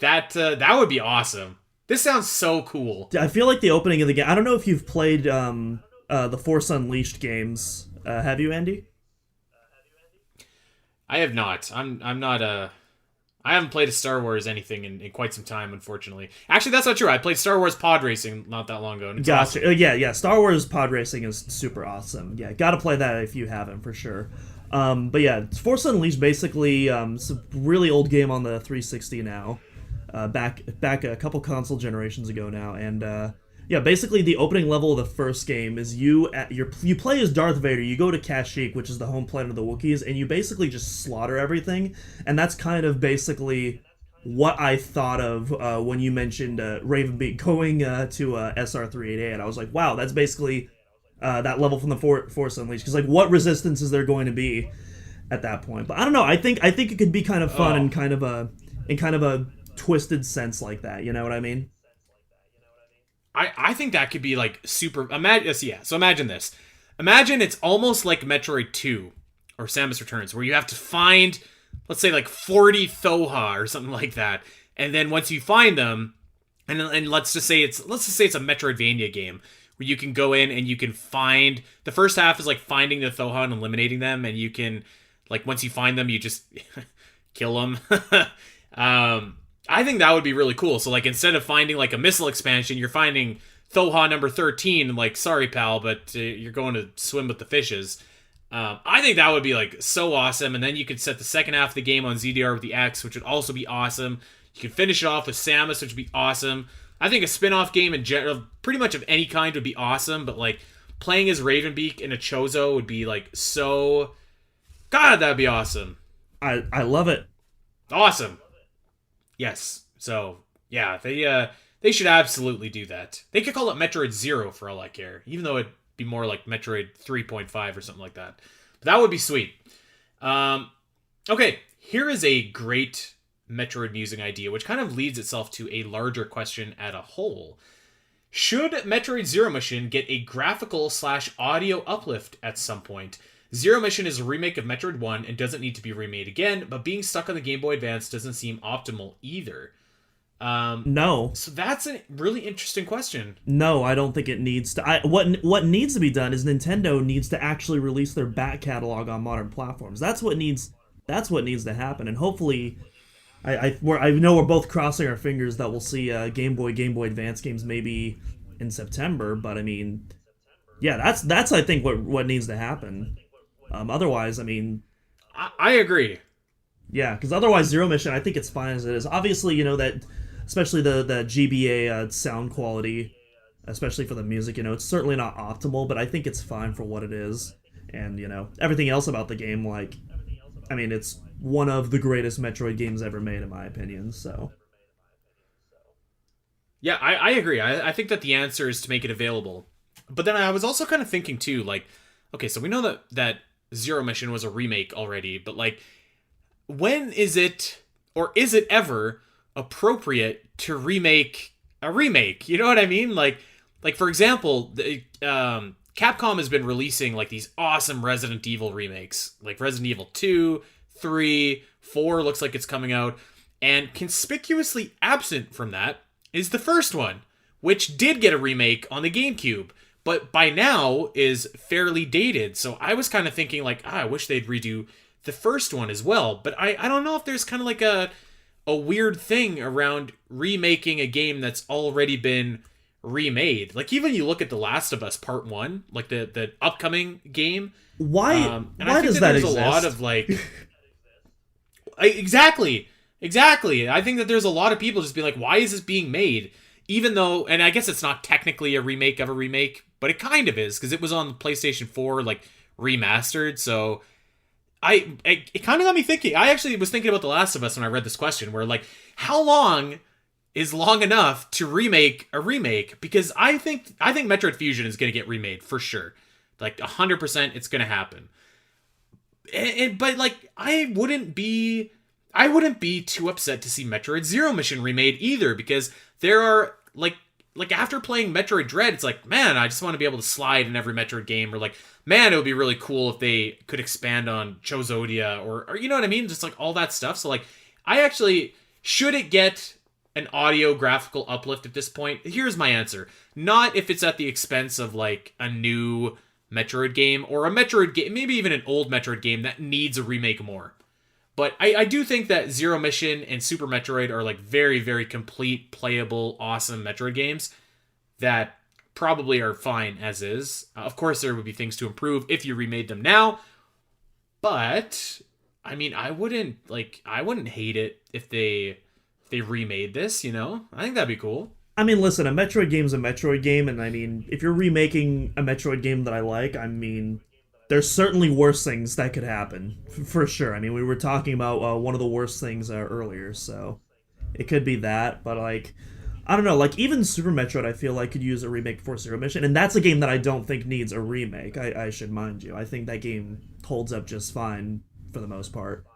that would be awesome. This sounds so cool. I feel like the opening of the game. I don't know if you've played the Force Unleashed games. Have you, Andy? I have not. I'm not I haven't played a Star Wars anything in quite some time, unfortunately. Actually, that's not true. I played Star Wars Pod Racing not that long ago. And it's Gotcha. awesome. Yeah. Star Wars Pod Racing is super awesome. Yeah, gotta play that if you haven't, for sure. But yeah, Force Unleashed, basically, it's a really old game on the 360 now. Back a couple console generations ago now, and yeah, basically the opening level of the first game is you play as Darth Vader. You go to Kashyyyk, which is the home planet of the Wookiees, and you basically just slaughter everything. And that's kind of basically what I thought of when you mentioned Raven Beak going to SR388. I was like, wow, that's basically that level from the Force Unleashed. Because like, what resistance is there going to be at that point? But I don't know. I think it could be kind of fun and kind of a twisted sense like that. You know what I mean? I think that could be like super. So imagine this. Imagine it's almost like Metroid 2 or Samus Returns, where you have to find, let's say, like 40 Thoha or something like that, and then once you find them, and let's just say it's a Metroidvania game where you can go in and you can find, the first half is like finding the Thoha and eliminating them, and you can, like, once you find them, you just kill them. I think that would be really cool. So, like, instead of finding, like, a missile expansion, you're finding Thoha number 13, and, like, sorry, pal, but you're going to swim with the fishes. I think that would be, like, so awesome. And then you could set the second half of the game on ZDR with the X, which would also be awesome. You could finish it off with Samus, which would be awesome. I think a spin-off game in general, pretty much of any kind, would be awesome. But, like, playing as Raven Beak in a Chozo would be, like, so... God, that would be awesome. I love it. Awesome. Yes. So, yeah, they should absolutely do that. They could call it Metroid Zero for all I care, even though it'd be more like Metroid 3.5 or something like that. But that would be sweet. Okay, here is a great Metroid musing idea, which kind of leads itself to a larger question at a whole. Should Metroid Zero Mission get a graphical/audio uplift at some point? Zero Mission is a remake of Metroid 1 and doesn't need to be remade again, but being stuck on the Game Boy Advance doesn't seem optimal either. No. So that's a really interesting question. No, I don't think it needs to. What needs to be done is Nintendo needs to actually release their back catalog on modern platforms. That's what needs to happen, and hopefully, I know we're both crossing our fingers that we'll see Game Boy Advance games maybe in September. But I mean, yeah, that's I think what needs to happen. Otherwise, I mean... I agree. Yeah, because otherwise Zero Mission, I think it's fine as it is. Obviously, you know, that, especially the GBA sound quality, especially for the music, you know, it's certainly not optimal, but I think it's fine for what it is. And, you know, everything else about the game, like, I mean, it's one of the greatest Metroid games ever made, in my opinion, so... Yeah, I agree. I think that the answer is to make it available. But then I was also kind of thinking, too, like, okay, so we know that Zero Mission was a remake already, but, like, when is it, or is it ever, appropriate to remake a remake? You know what I mean? Like for example, Capcom has been releasing, like, these awesome Resident Evil remakes, like Resident Evil 2, 3, 4 looks like it's coming out, and conspicuously absent from that is the first one, which did get a remake on the GameCube, but by now is fairly dated. So I was kind of thinking, like, I wish they'd redo the first one as well. But I don't know if there's kind of like a weird thing around remaking a game that's already been remade. Like, even you look at The Last of Us Part 1, like the upcoming game. Why does that there's exist? A lot of, like... Exactly. I think that there's a lot of people just being like, why is this being made? Even though, and I guess it's not technically a remake of a remake, but it kind of is, because it was on the PlayStation 4, like, remastered, so it kind of got me thinking. I actually was thinking about The Last of Us when I read this question, where like, how long is long enough to remake a remake? Because I think Metroid Fusion is going to get remade for sure. Like 100%, it's going to happen. But like, I wouldn't be too upset to see Metroid Zero Mission remade either, because there are like after playing Metroid Dread, it's like, man, I just want to be able to slide in every Metroid game, or like, man, it would be really cool if they could expand on Chozodia, or you know what I mean? Just like all that stuff. So like, I actually, should it get an audio graphical uplift at this point? Here's my answer. Not if it's at the expense of like a new Metroid game, or a Metroid game, maybe even an old Metroid game that needs a remake more. But I do think that Zero Mission and Super Metroid are like very, very complete, playable, awesome Metroid games that probably are fine as is. Of course, there would be things to improve if you remade them now. But I mean, I wouldn't hate it if they remade this. You know, I think that'd be cool. I mean, listen, a Metroid game's a Metroid game, and I mean, if you're remaking a Metroid game that I like, I mean, there's certainly worse things that could happen, for sure. I mean, we were talking about one of the worst things earlier, so it could be that. But like, I don't know, like even Super Metroid, I feel like could use a remake for Zero Mission, and that's a game that I don't think needs a remake. I should mind you. I think that game holds up just fine for the most part.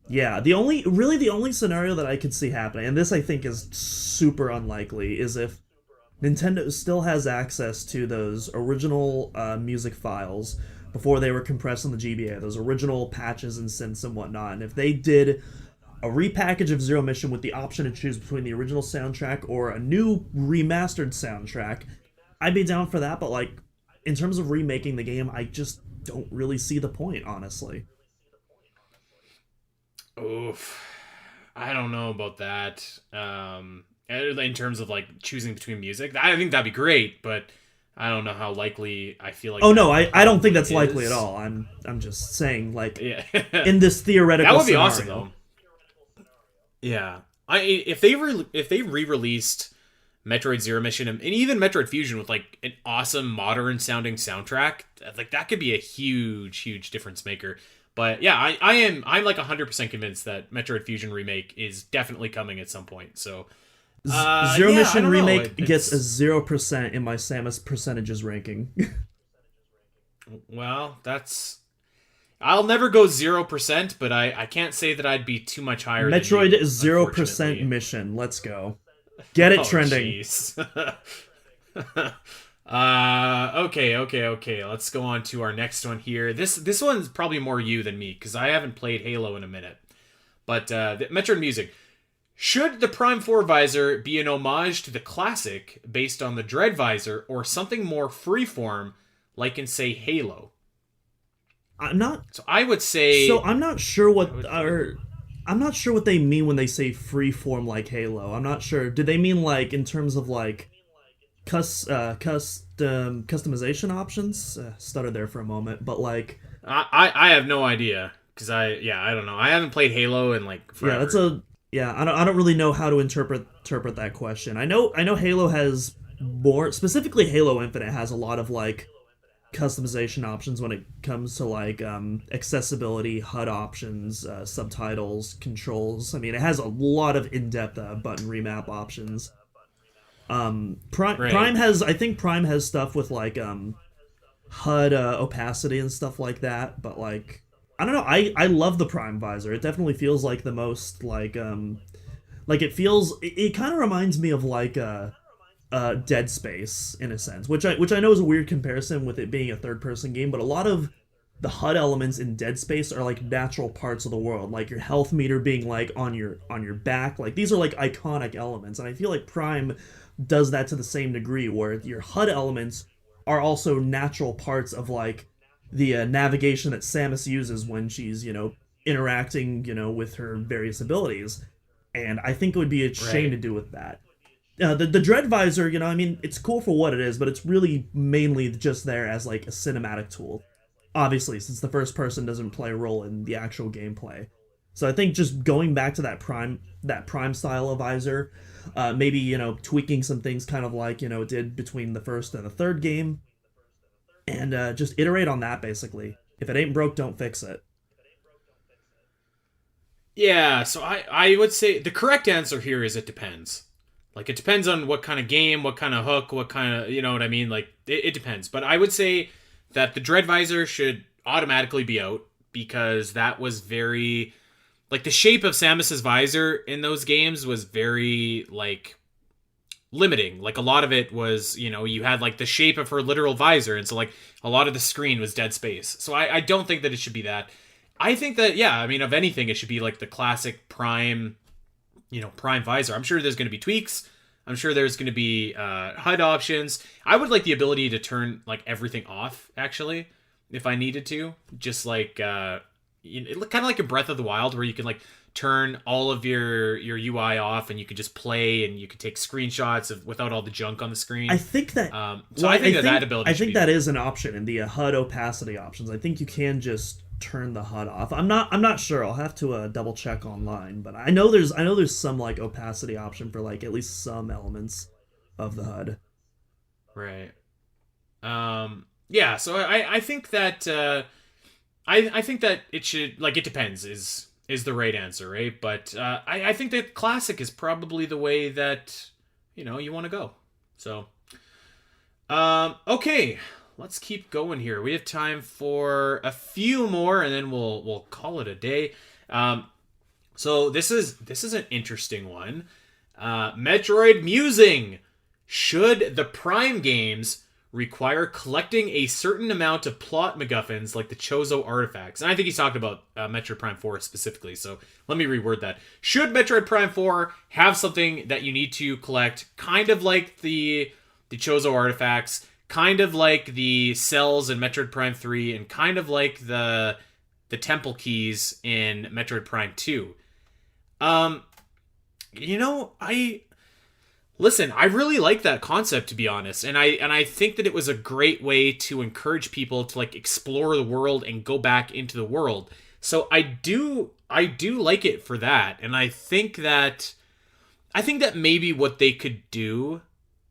Yeah, the only scenario that I could see happening, and this I think is super unlikely, is if Nintendo still has access to those original music files before they were compressed on the GBA, those original patches and synths and whatnot, and if they did a repackage of Zero Mission with the option to choose between the original soundtrack or a new remastered soundtrack, I'd be down for that, but like, in terms of remaking the game, I just don't really see the point, honestly. Oof. I don't know about that. In terms of like choosing between music, I think that'd be great, but I don't know how likely I feel like. Oh no, I don't think that's likely at all. I'm just saying, like, yeah. In this theoretical that would be scenario. awesome though. Yeah, if they re-released Metroid Zero Mission and even Metroid Fusion with like an awesome modern sounding soundtrack, like that could be a huge difference maker. But yeah, I'm like 100% convinced that Metroid Fusion remake is definitely coming at some point. So Zero Mission remake gets a 0% in my Samus percentages ranking. Well, I'll never go 0%, but I can't say that I'd be too much higher. Metroid than you, 0% mission. Let's go. Get it trending. Okay. Let's go on to our next one here. This one's probably more you than me, because I haven't played Halo in a minute. But the Metroid music. Should the Prime 4 visor be an homage to the classic based on the Dread visor, or something more freeform, like in, say, Halo? I'm not. So I would say. So I'm not sure I'm not sure what they mean when they say freeform like Halo. I'm not sure. Do they mean like in terms of like customization options? Stuttered there for a moment, but like I have no idea, because I don't know. I haven't played Halo in like forever. I don't really know how to interpret that question. I know Halo has more, specifically Halo Infinite has a lot of like customization options when it comes to like accessibility, HUD options, subtitles, controls. I mean, it has a lot of in-depth button remap options. Prime has, I think Prime has stuff with like HUD opacity and stuff like that, but like, I don't know, I love the Prime visor. It definitely feels like the most like it feels, it kind of reminds me of like Dead Space in a sense, which I know is a weird comparison with it being a third person game, but a lot of the HUD elements in Dead Space are like natural parts of the world, like your health meter being like on your back. Like these are like iconic elements, and I feel like Prime does that to the same degree, where your HUD elements are also natural parts of like the navigation that Samus uses when she's, interacting, with her various abilities. And I think it would be a shame to do with that. The Dread visor, I mean, it's cool for what it is, but it's really mainly just there as like a cinematic tool. Obviously, since the first person doesn't play a role in the actual gameplay. So I think just going back to that prime style of visor, maybe, tweaking some things kind of like, it did between the first and the third game. and just iterate on that basically. If it ain't broke, don't fix it. Yeah, so I would say the correct answer here is it depends. Like, it depends on what kind of game, what kind of hook, what kind of, you know what I mean? Like, it depends. But I would say that the Dread Visor should automatically be out because that was very... Like, the shape of Samus's visor in those games was very, like, limiting. Like, a lot of it was, you know, you had, like, the shape of her literal visor, and so, like, a lot of the screen was dead space. So I don't think that it should be that. I think that, yeah, I mean, of anything, it should be, like, the classic Prime... You know, Prime visor. I'm sure there's going to be tweaks. I'm sure there's going to be HUD options. I would like the ability to turn like everything off, actually, if I needed to. Just like kind of like in Breath of the Wild, where you can like turn all of your UI off, and you could just play, and you could take screenshots of without all the junk on the screen. I think that. I think that ability. I think that is an option in the HUD opacity options. I think you can just turn the HUD off. I'm not sure. I'll have to double check online, but I know there's some like opacity option for like at least some elements of the HUD. Right. Yeah. So I think that I think that it should, like, it depends is the right answer, right? But I think that classic is probably the way that you want to go. So okay. Let's keep going here. We have time for a few more, and then we'll call it a day. So this is an interesting one. Metroid Musing. Should the Prime games require collecting a certain amount of plot MacGuffins like the Chozo artifacts? And I think he's talking about Metroid Prime 4 specifically, so let me reword that. Should Metroid Prime 4 have something that you need to collect, kind of like the Chozo artifacts, kind of like the cells in Metroid Prime 3, and kind of like the temple keys in Metroid Prime 2. I really like that concept, to be honest, and I think that it was a great way to encourage people to like explore the world and go back into the world. So I do like it for that, and I think that maybe what they could do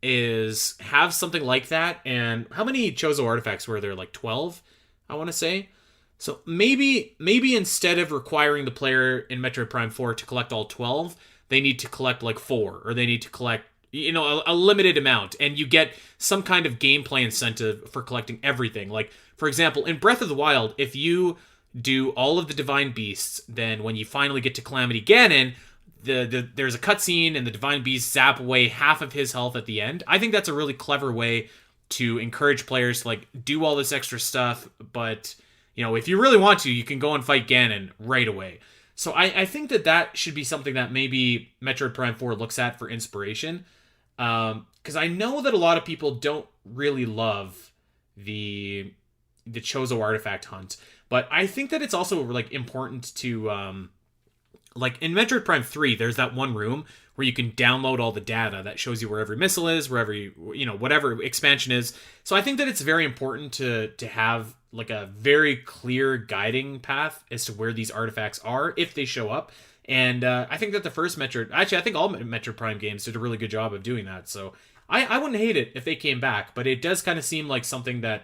is have something like that. And how many Chozo artifacts were there? Like 12, I want to say. So maybe instead of requiring the player in Metroid Prime 4 to collect all 12, they need to collect like 4, or they need to collect a limited amount, and you get some kind of gameplay incentive for collecting everything. Like, for example, in Breath of the Wild, if you do all of the Divine Beasts, then when you finally get to Calamity Ganon, there's a cutscene and the Divine Beasts zap away half of his health at the end. I think that's a really clever way to encourage players to like do all this extra stuff, but if you really want to, you can go and fight Ganon right away. So I think that should be something that maybe Metroid Prime 4 looks at for inspiration, because I know that a lot of people don't really love the Chozo artifact hunt, but I think that it's also like important to like in Metroid Prime 3, there's that one room where you can download all the data that shows you where every missile is, wherever whatever expansion is. So I think that it's very important to have like a very clear guiding path as to where these artifacts are if they show up. And I think that the first Metroid, actually I think all Metroid Prime games did a really good job of doing that. So I wouldn't hate it if they came back, but it does kind of seem like something that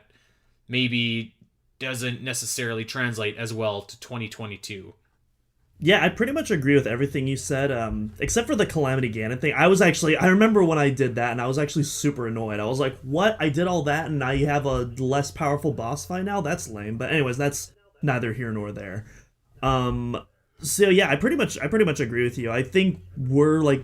maybe doesn't necessarily translate as well to 2022. Yeah, I pretty much agree with everything you said, except for the Calamity Ganon thing. I remember when I did that, and I was actually super annoyed. I was like, what? I did all that, and now you have a less powerful boss fight now? That's lame. But anyways, that's neither here nor there. So yeah, I pretty much agree with you. I think we're like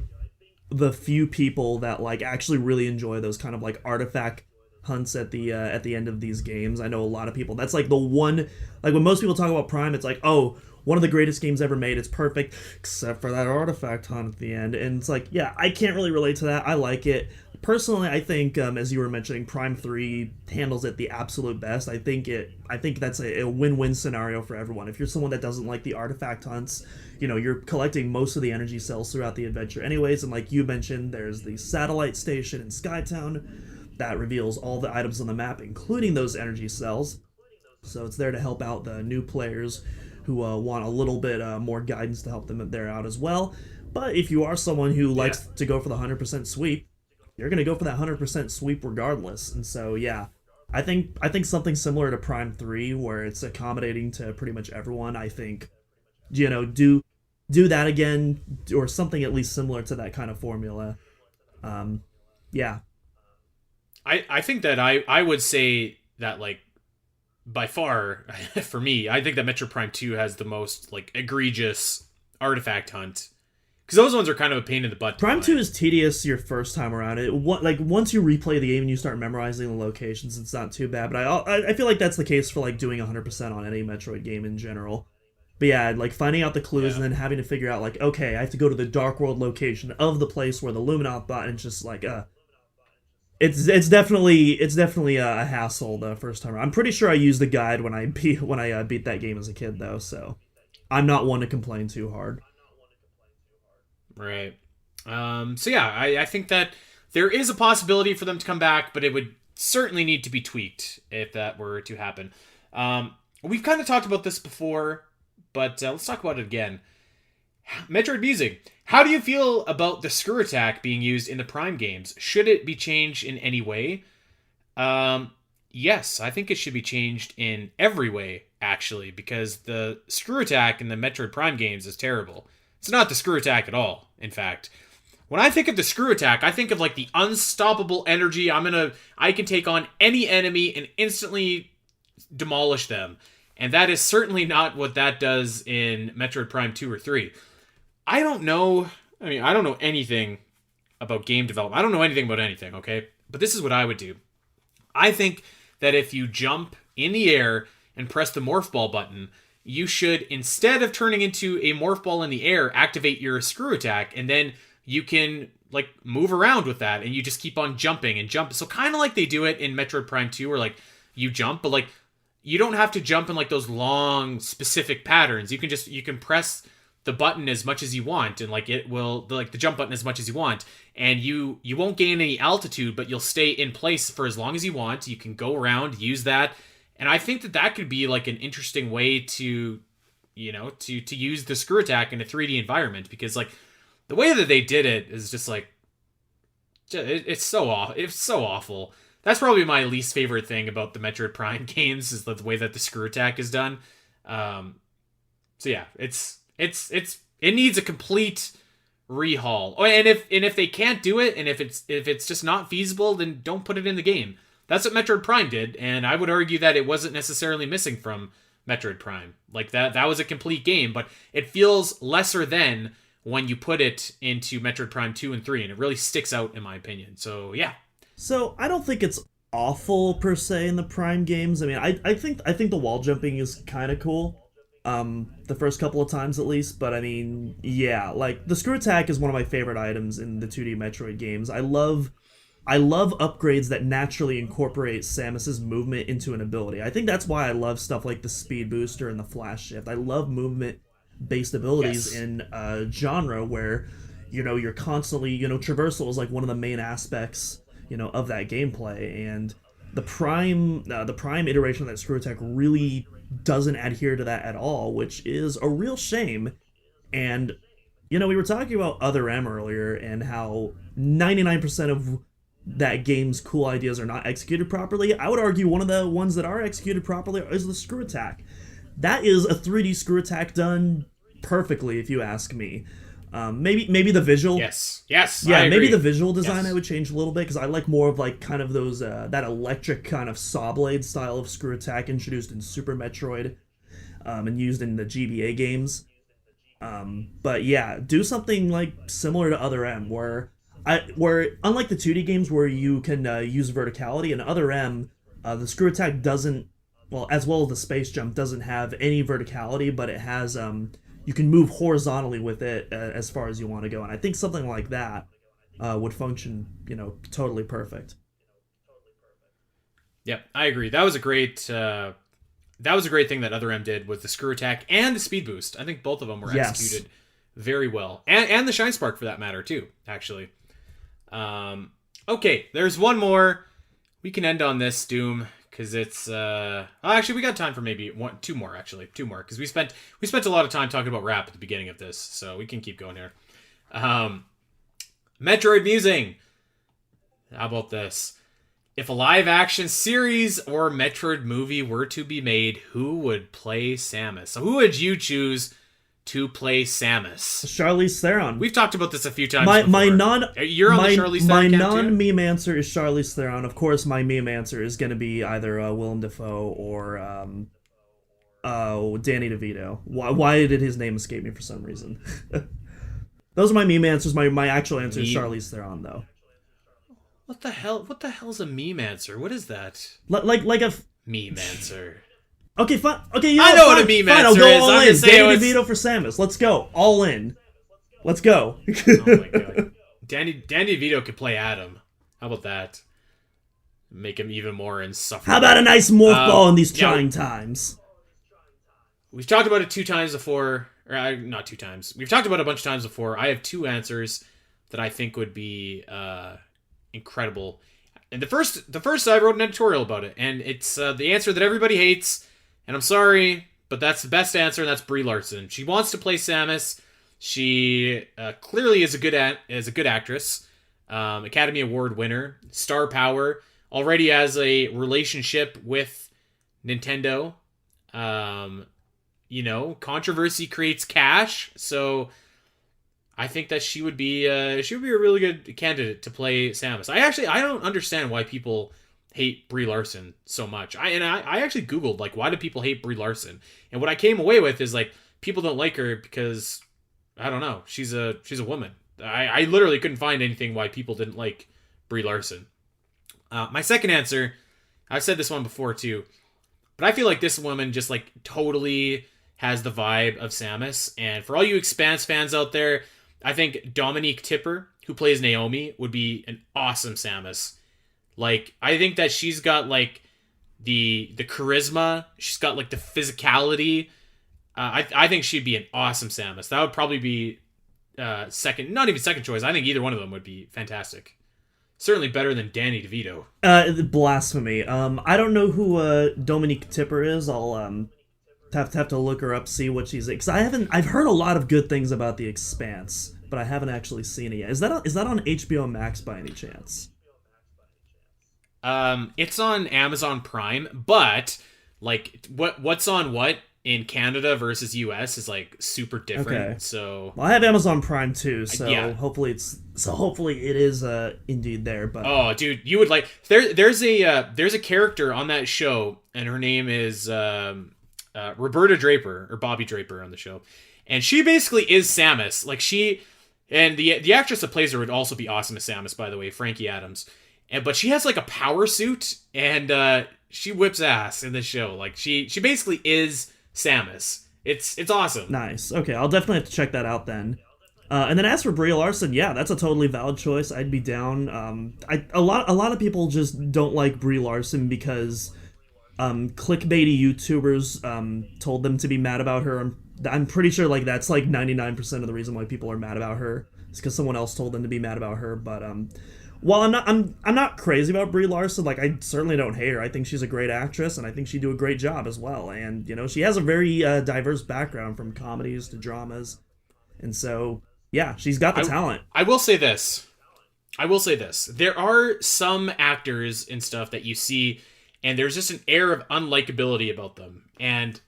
the few people that like actually really enjoy those kind of like artifact hunts at the end of these games. I know a lot of people. That's like the one, like when most people talk about Prime, it's like, oh, one of the greatest games ever made. It's perfect, except for that artifact hunt at the end. And it's like, yeah, I can't really relate to that. I like it. Personally, I think, as you were mentioning, Prime 3 handles it the absolute best. I think that's a win-win scenario for everyone. If you're someone that doesn't like the artifact hunts, you're collecting most of the energy cells throughout the adventure anyways. And like you mentioned, there's the satellite station in Skytown that reveals all the items on the map, including those energy cells. So it's there to help out the new players who want a little bit more guidance to help them there out as well. But if you are someone who likes to go for the 100% sweep, you're going to go for that 100% sweep regardless. And so, yeah, I think something similar to Prime 3 where it's accommodating to pretty much everyone. I think do that again or something at least similar to that kind of formula. Um yeah. I think that I would say that, like, by far, for me, I think that Metroid Prime 2 has the most, like, egregious artifact hunt. Because those ones are kind of a pain in the butt to Prime find. 2 is tedious your first time around. Like once you replay the game and you start memorizing the locations, it's not too bad. But I feel like that's the case for like doing 100% on any Metroid game in general. But yeah, like finding out the clues and then having to figure out like, okay, I have to go to the Dark World location of the place where the Luminant button. It's just like it's definitely a hassle the first time around. I'm pretty sure I used the guide when I beat that game as a kid though, so I'm not one to complain too hard. Right. So yeah, I think that there is a possibility for them to come back, but it would certainly need to be tweaked if that were to happen. We've kind of talked about this before, but let's talk about it again. Metroid Musing. How do you feel about the screw attack being used in the Prime games? Should it be changed in any way? Yes, I think it should be changed in every way, actually, because the screw attack in the Metroid Prime games is terrible. It's not the screw attack at all, in fact. When I think of the screw attack, I think of like the unstoppable energy. I can take on any enemy and instantly demolish them. And that is certainly not what that does in Metroid Prime 2 or 3. I don't know anything about game development. I don't know anything about anything, okay? But this is what I would do. I think that if you jump in the air and press the morph ball button, you should, instead of turning into a morph ball in the air, activate your screw attack, and then you can like move around with that, and you just keep on jumping and jump. So kind of like they do it in Metroid Prime 2, where like you jump, but like you don't have to jump in like those long specific patterns. You can press the button as much as you want, and like it will like the jump button as much as you want, and you won't gain any altitude, but you'll stay in place for as long as you want. You can go around, use that, and I think that could be like an interesting way to use the screw attack in a 3D environment, because like the way that they did it is just like it's so awful. That's probably my least favorite thing about the Metroid Prime games, is the way that the screw attack is done. So yeah, it needs a complete rehaul. Oh, and if they can't do it, and if it's just not feasible, then don't put it in the game. That's what Metroid Prime did, and I would argue that it wasn't necessarily missing from Metroid Prime. Like that was a complete game, but it feels lesser than when you put it into Metroid Prime 2 and 3, and it really sticks out in my opinion. So yeah. So I don't think it's awful per se in the Prime games. I mean, I think the wall jumping is kind of cool. The first couple of times at least, but I mean, yeah, like the screw attack is one of my favorite items in the 2D Metroid games. I love upgrades that naturally incorporate Samus's movement into an ability. I think that's why I love stuff like the speed booster and the flash shift. I love movement based abilities in a genre where you're constantly traversal is like one of the main aspects of that gameplay, and the prime iteration of that screw attack really doesn't adhere to that at all, which is a real shame. And we were talking about Other M earlier and how 99% of that game's cool ideas are not executed properly. I would argue one of the ones that are executed properly is the screw attack. That is a 3D screw attack done perfectly, if you ask me. Maybe the visual. Yes. Yeah, maybe the visual design I would change a little bit, because I like more of like kind of those that electric kind of saw blade style of screw attack introduced in Super Metroid, and used in the GBA games. But yeah, do something like similar to Other M, where unlike the 2D games where you can use verticality, in Other M, the screw attack doesn't, as well as the space jump, doesn't have any verticality, but it has you can move horizontally with it as far as you want to go, and I think something like that would function, totally perfect. Yep, I agree. That was a great thing that Other M did, with the screw attack and the speed boost. I think both of them were executed very well, and the shine spark for that matter too. Actually, okay, there's one more. We can end on this, Doom, because it's actually we got time for maybe two more, because we spent a lot of time talking about rap at the beginning of this, so we can keep going here. Metroid Musing. How about this? If a live-action series or Metroid movie were to be made, who would play Samus? So who would you choose to play Samus? Charlize Theron. We've talked about this a few times My before. You're on the Charlize Theron my camp, non-meme answer is Charlize Theron. Of course, my meme answer is going to be either Willem Dafoe or Danny DeVito. Why did his name escape me for some reason? Those are my meme answers. My actual answer is Charlize Theron, though. What the hell? What the hell's a meme answer? What is that? Like a meme answer. Okay, fine. Okay, I know what a meme answer I'll go is. all I'm in. just saying Danny DeVito for Samus. Let's go. All in. Let's go. Oh my god. Danny DeVito could play Adam. How about that? Make him even more insufferable. How about a nice morph ball in these trying times? We've talked about it 2 times before. Or not 2 times. We've talked about it a bunch of times before. I have 2 answers that I think would be incredible. And the first I wrote an editorial about it, and it's the answer that everybody hates. And I'm sorry, but that's the best answer, and that's Brie Larson. She wants to play Samus. She clearly is a good actress, Academy Award winner, star power. Already has a relationship with Nintendo. Controversy creates cash, so I think that she would be a really good candidate to play Samus. I don't understand why people hate Brie Larson so much. I actually Googled, like, why do people hate Brie Larson? And what I came away with is, like, people don't like her because, I don't know, she's a woman. I literally couldn't find anything why people didn't like Brie Larson. My second answer, I've said this one before too, but I feel like this woman just, like, totally has the vibe of Samus. And for all you Expanse fans out there, I think Dominique Tipper, who plays Naomi, would be an awesome Samus. Like, I think that she's got, like, the charisma. She's got, like, the physicality. I think she'd be an awesome Samus. That would probably be not even second choice. I think either one of them would be fantastic. Certainly better than Danny DeVito. Blasphemy. I don't know who Dominique Tipper is. I'll have to look her up, see what she's... Because I've heard a lot of good things about The Expanse, but I haven't actually seen it yet. Is that on HBO Max by any chance? It's on Amazon Prime, but, like, what's on what in Canada versus US is, like, super different. Okay. So, well, I have Amazon Prime too, so yeah. hopefully it is indeed there. But oh, dude, you would like there's a character on that show, and her name is Roberta Draper, or Bobby Draper on the show, and she basically is Samus. Like, she and the actress that plays her would also be awesome as Samus, by the way, Frankie Adams. But she has, like, a power suit, and she whips ass in this show. Like, she basically is Samus. It's awesome. Nice. Okay, I'll definitely have to check that out then. And then as for Brie Larson, yeah, that's a totally valid choice. I'd be down. A lot of people just don't like Brie Larson because clickbaity YouTubers told them to be mad about her. I'm pretty sure, like, that's like 99% of the reason why people are mad about her. It's because someone else told them to be mad about her. But while I'm not crazy about Brie Larson, like, I certainly don't hate her. I think she's a great actress, and I think she'd do a great job as well. And, you know, she has a very diverse background, from comedies to dramas. And so, yeah, she's got the talent. I will say this. There are some actors and stuff that you see, and there's just an air of unlikability about them. And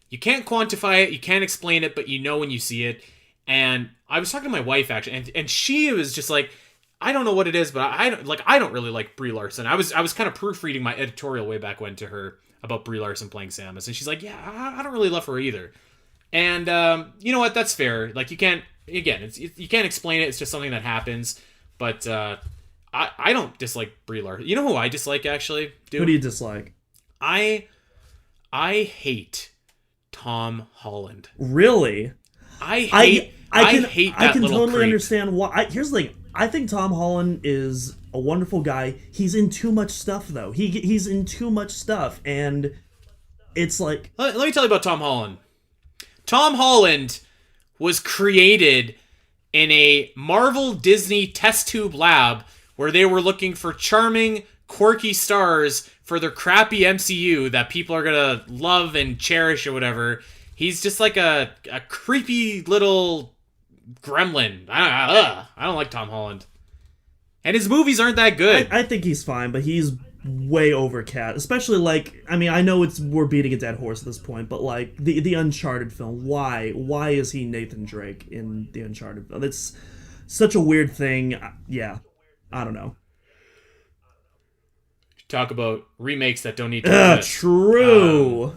you can't quantify it, you can't explain it, but you know when you see it. And I was talking to my wife, actually, and she was just like, I don't know what it is, but I don't really like Brie Larson. I was kind of proofreading my editorial way back when to her about Brie Larson playing Samus, and she's like, yeah, I don't really love her either. And you know what? That's fair. Like, you can't explain it. It's just something that happens. But I don't dislike Brie Larson. You know who I dislike, actually, dude? Who do you dislike? I hate Tom Holland. Really? I hate that can little totally creep. understand why. Here's the thing. I think Tom Holland is a wonderful guy. He's in too much stuff, though. He's in too much stuff, and it's like... Let me tell you about Tom Holland. Tom Holland was created in a Marvel Disney test tube lab where they were looking for charming, quirky stars for their crappy MCU that people are gonna love and cherish or whatever. He's just like a creepy little gremlin. I don't like Tom Holland. And his movies aren't that good. I think he's fine, but he's way overcast, especially like, I mean, I know we're beating a dead horse at this point, but like the Uncharted film, why is he Nathan Drake in the Uncharted film? It's such a weird thing. Yeah, I don't know. Talk about remakes that don't need to exist. True. All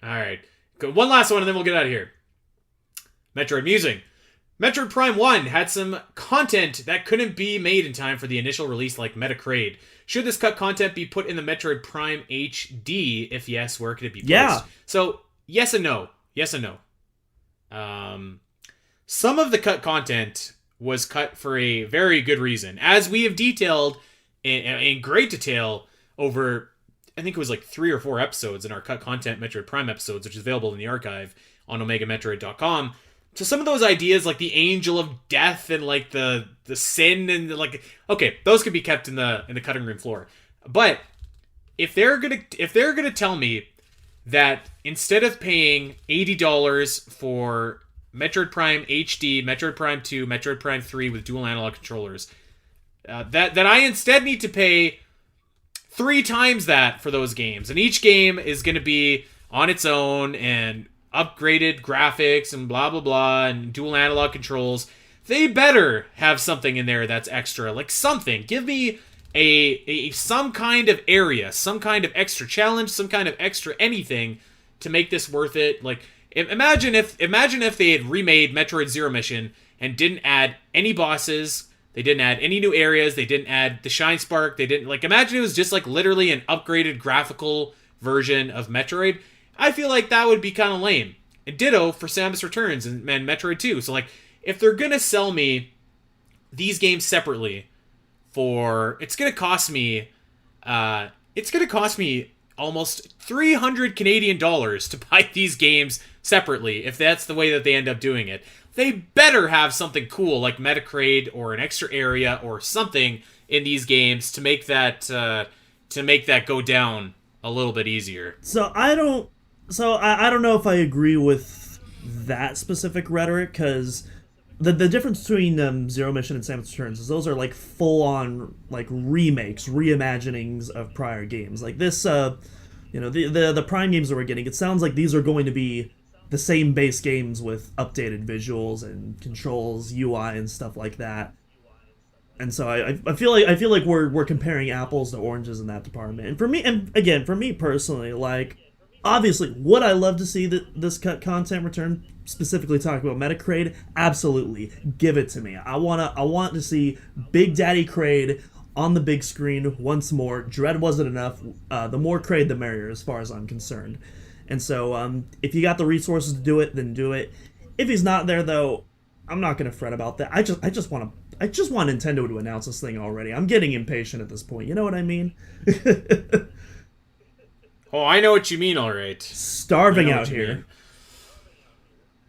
right, good. One last one, and then we'll get out of here. Metroid Musing. Metroid Prime 1 had some content that couldn't be made in time for the initial release, like Metroid. Should this cut content be put in the Metroid Prime HD? If yes, where could it be placed? Yeah. So, yes and no. Yes and no. Some of the cut content was cut for a very good reason. As we have detailed in great detail over, I think it was like 3 or 4 episodes in our cut content Metroid Prime episodes, which is available in the archive on OmegaMetroid.com. So some of those ideas, like the Angel of Death and like the sin and like, okay, those could be kept in the cutting room floor. But if they're gonna tell me that instead of paying $80 for Metroid Prime HD, Metroid Prime 2, Metroid Prime 3 with dual analog controllers, that I instead need to pay 3 times that for those games, and each game is going to be on its own and upgraded graphics and blah blah blah and dual analog controls, they better have something in there that's extra, like something. Give me a some kind of area, some kind of extra challenge, some kind of extra anything to make this worth it. Like imagine if they had remade Metroid Zero Mission and didn't add any bosses, they didn't add any new areas, they didn't add the Shine Spark, they didn't, like, imagine it was just like literally an upgraded graphical version of Metroid. I feel like that would be kind of lame. And ditto for Samus Returns and Metroid 2. So, like, if they're going to sell me these games separately for... It's going to cost me almost 300 Canadian dollars to buy these games separately, if that's the way that they end up doing it. They better have something cool, like Metacrade or an extra area or something in these games to make that go down a little bit easier. So I don't know if I agree with that specific rhetoric, because the difference between Zero Mission and Samus Returns is those are like full-on like remakes, reimaginings of prior games. Like this, the Prime games that we're getting, it sounds like these are going to be the same base games with updated visuals and controls, UI, and stuff like that. And so I feel like we're comparing apples to oranges in that department. And for me personally, like, obviously, would I love to see this cut content return? Specifically talking about Metacrade, absolutely, give it to me. I want to see Big Daddy Crade on the big screen once more. Dread wasn't enough. The more Crade, the merrier, as far as I'm concerned. And so, if you got the resources to do it, then do it. If he's not there, though, I'm not gonna fret about that. I just want Nintendo to announce this thing already. I'm getting impatient at this point. You know what I mean? Oh, I know what you mean, all right. Starving out here. Mean.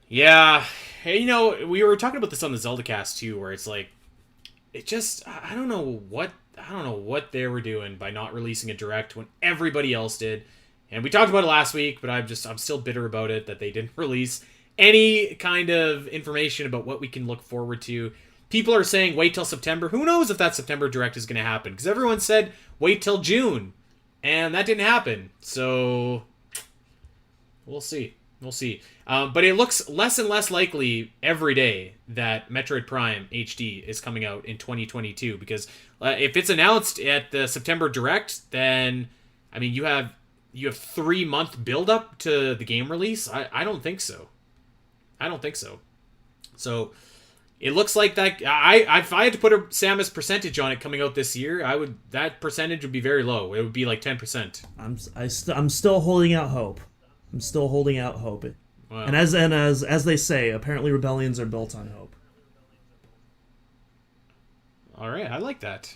Yeah. Hey, we were talking about this on the Zelda cast too, where it's like, it just, I don't know what they were doing by not releasing a direct when everybody else did. And we talked about it last week, but I'm still bitter about it that they didn't release any kind of information about what we can look forward to. People are saying wait till September. Who knows if that September direct is going to happen? Because everyone said wait till June. And that didn't happen. So we'll see. But it looks less and less likely every day that Metroid Prime HD is coming out in 2022. Because if it's announced at the September direct, then, I mean, you have 3-month build up to the game release. I don't think so. So it looks like that. If I had to put a Samus percentage on it coming out this year, that percentage would be very low. It would be like 10%. I'm still holding out hope. Wow. And as they say, apparently rebellions are built on hope. All right, I like that.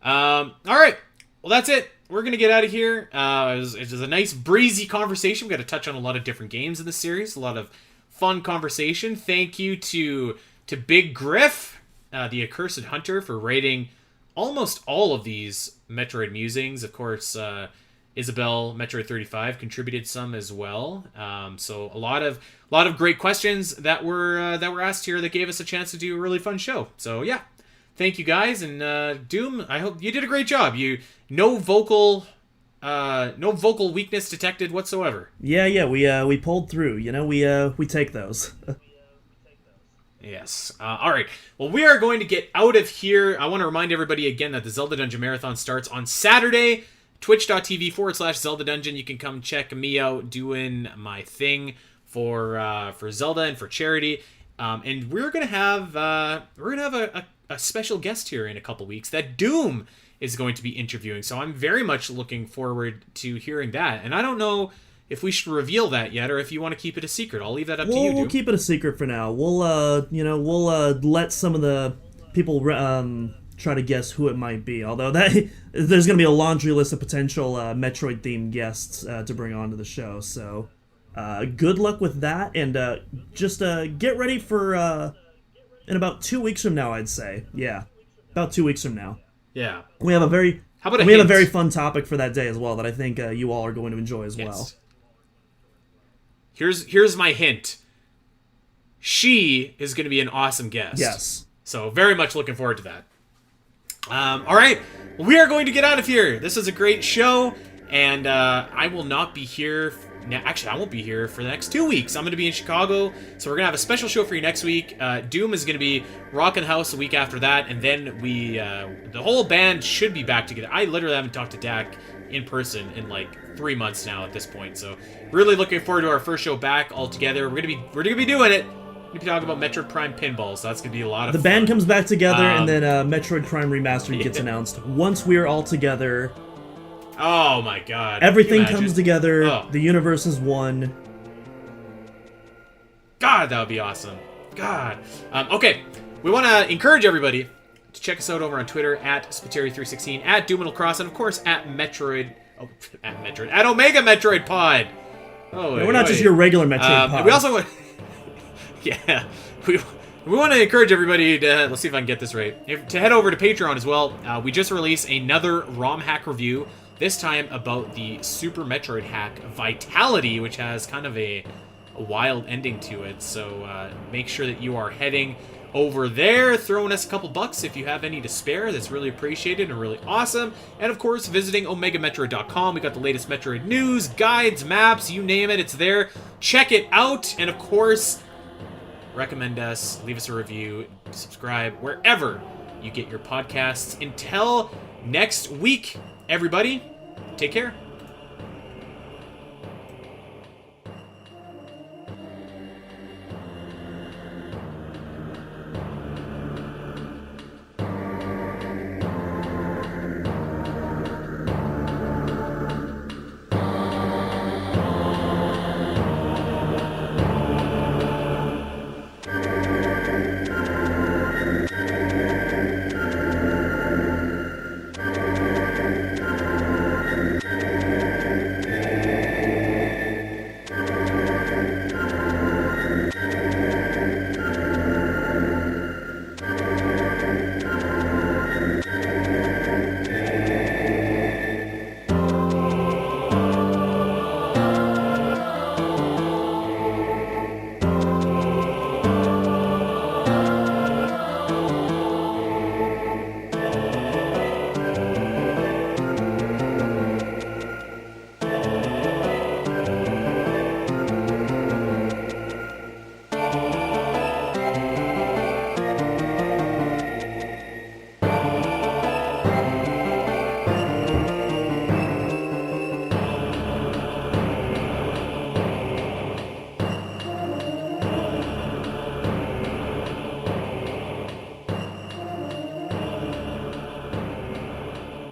All right, well, that's it. We're gonna get out of here. It was a nice breezy conversation. We got to touch on a lot of different games in the series. A lot of fun conversation. Thank you to Big Griff, the Accursed Hunter, for writing almost all of these Metroid musings. Of course, Isabel Metroid 35 contributed some as well. So a lot of great questions that were asked here that gave us a chance to do a really fun show. So yeah, thank you guys, and Doom, I hope you did a great job. No vocal weakness detected whatsoever. Yeah, we pulled through. You know, we take those. Yes. All right. Well, we are going to get out of here. I want to remind everybody again that the Zelda Dungeon Marathon starts on Saturday. Twitch.tv/Zelda Dungeon. You can come check me out doing my thing for Zelda and for charity. And we're gonna have a special guest here in a couple weeks that Doom is going to be interviewing. So I'm very much looking forward to hearing that. And I don't know if we should reveal that yet, or if you want to keep it a secret. I'll leave that up to you, Doom. We'll keep it a secret for now. We'll let some of the people try to guess who it might be. Although there's going to be a laundry list of potential Metroid-themed guests to bring onto the show. So good luck with that, and just get ready for in about 2 weeks from now, I'd say. Yeah, about 2 weeks from now. Yeah. We have a very have a very fun topic for that day as well that I think you all are going to enjoy as well. Here's my hint. She is going to be an awesome guest. Yes. So very much looking forward to that. All right, we are going to get out of here. This is a great show, and I will not be here. Actually, I won't be here for the next 2 weeks. I'm going to be in Chicago, so we're going to have a special show for you next week. Doom is going to be rocking the house a week after that, and then the whole band should be back together. I literally haven't talked to Dak in person in like 3 months now at this point, so really looking forward to our first show back all together. We're gonna be doing it. We're gonna be talking about Metroid Prime pinball, so that's gonna be a lot of fun. The band comes back together, and then Metroid Prime Remastered gets announced. Once we're all together, oh my god, everything comes together. Oh. The universe is one. God, that would be awesome. God. Okay, we want to encourage everybody to check us out over on Twitter at Spiteri316, at Doom'n'Cross, and of course at at Omega Metroid Pod. Oh, we're not just your regular Metroid Pod. We also want, yeah, we want to encourage everybody to, let's see if I can get this right, to head over to Patreon as well. We just released another ROM hack review, this time about the Super Metroid hack Vitality, which has kind of a wild ending to it. So make sure that you are heading over there, throwing us a couple bucks if you have any to spare. That's really appreciated and really awesome. And of course, visiting OmegaMetroid.com. We got the latest Metroid news, guides, maps, you name it, it's there. Check it out. And of course, recommend us, leave us a review, subscribe wherever you get your podcasts. Until next week, everybody, take care.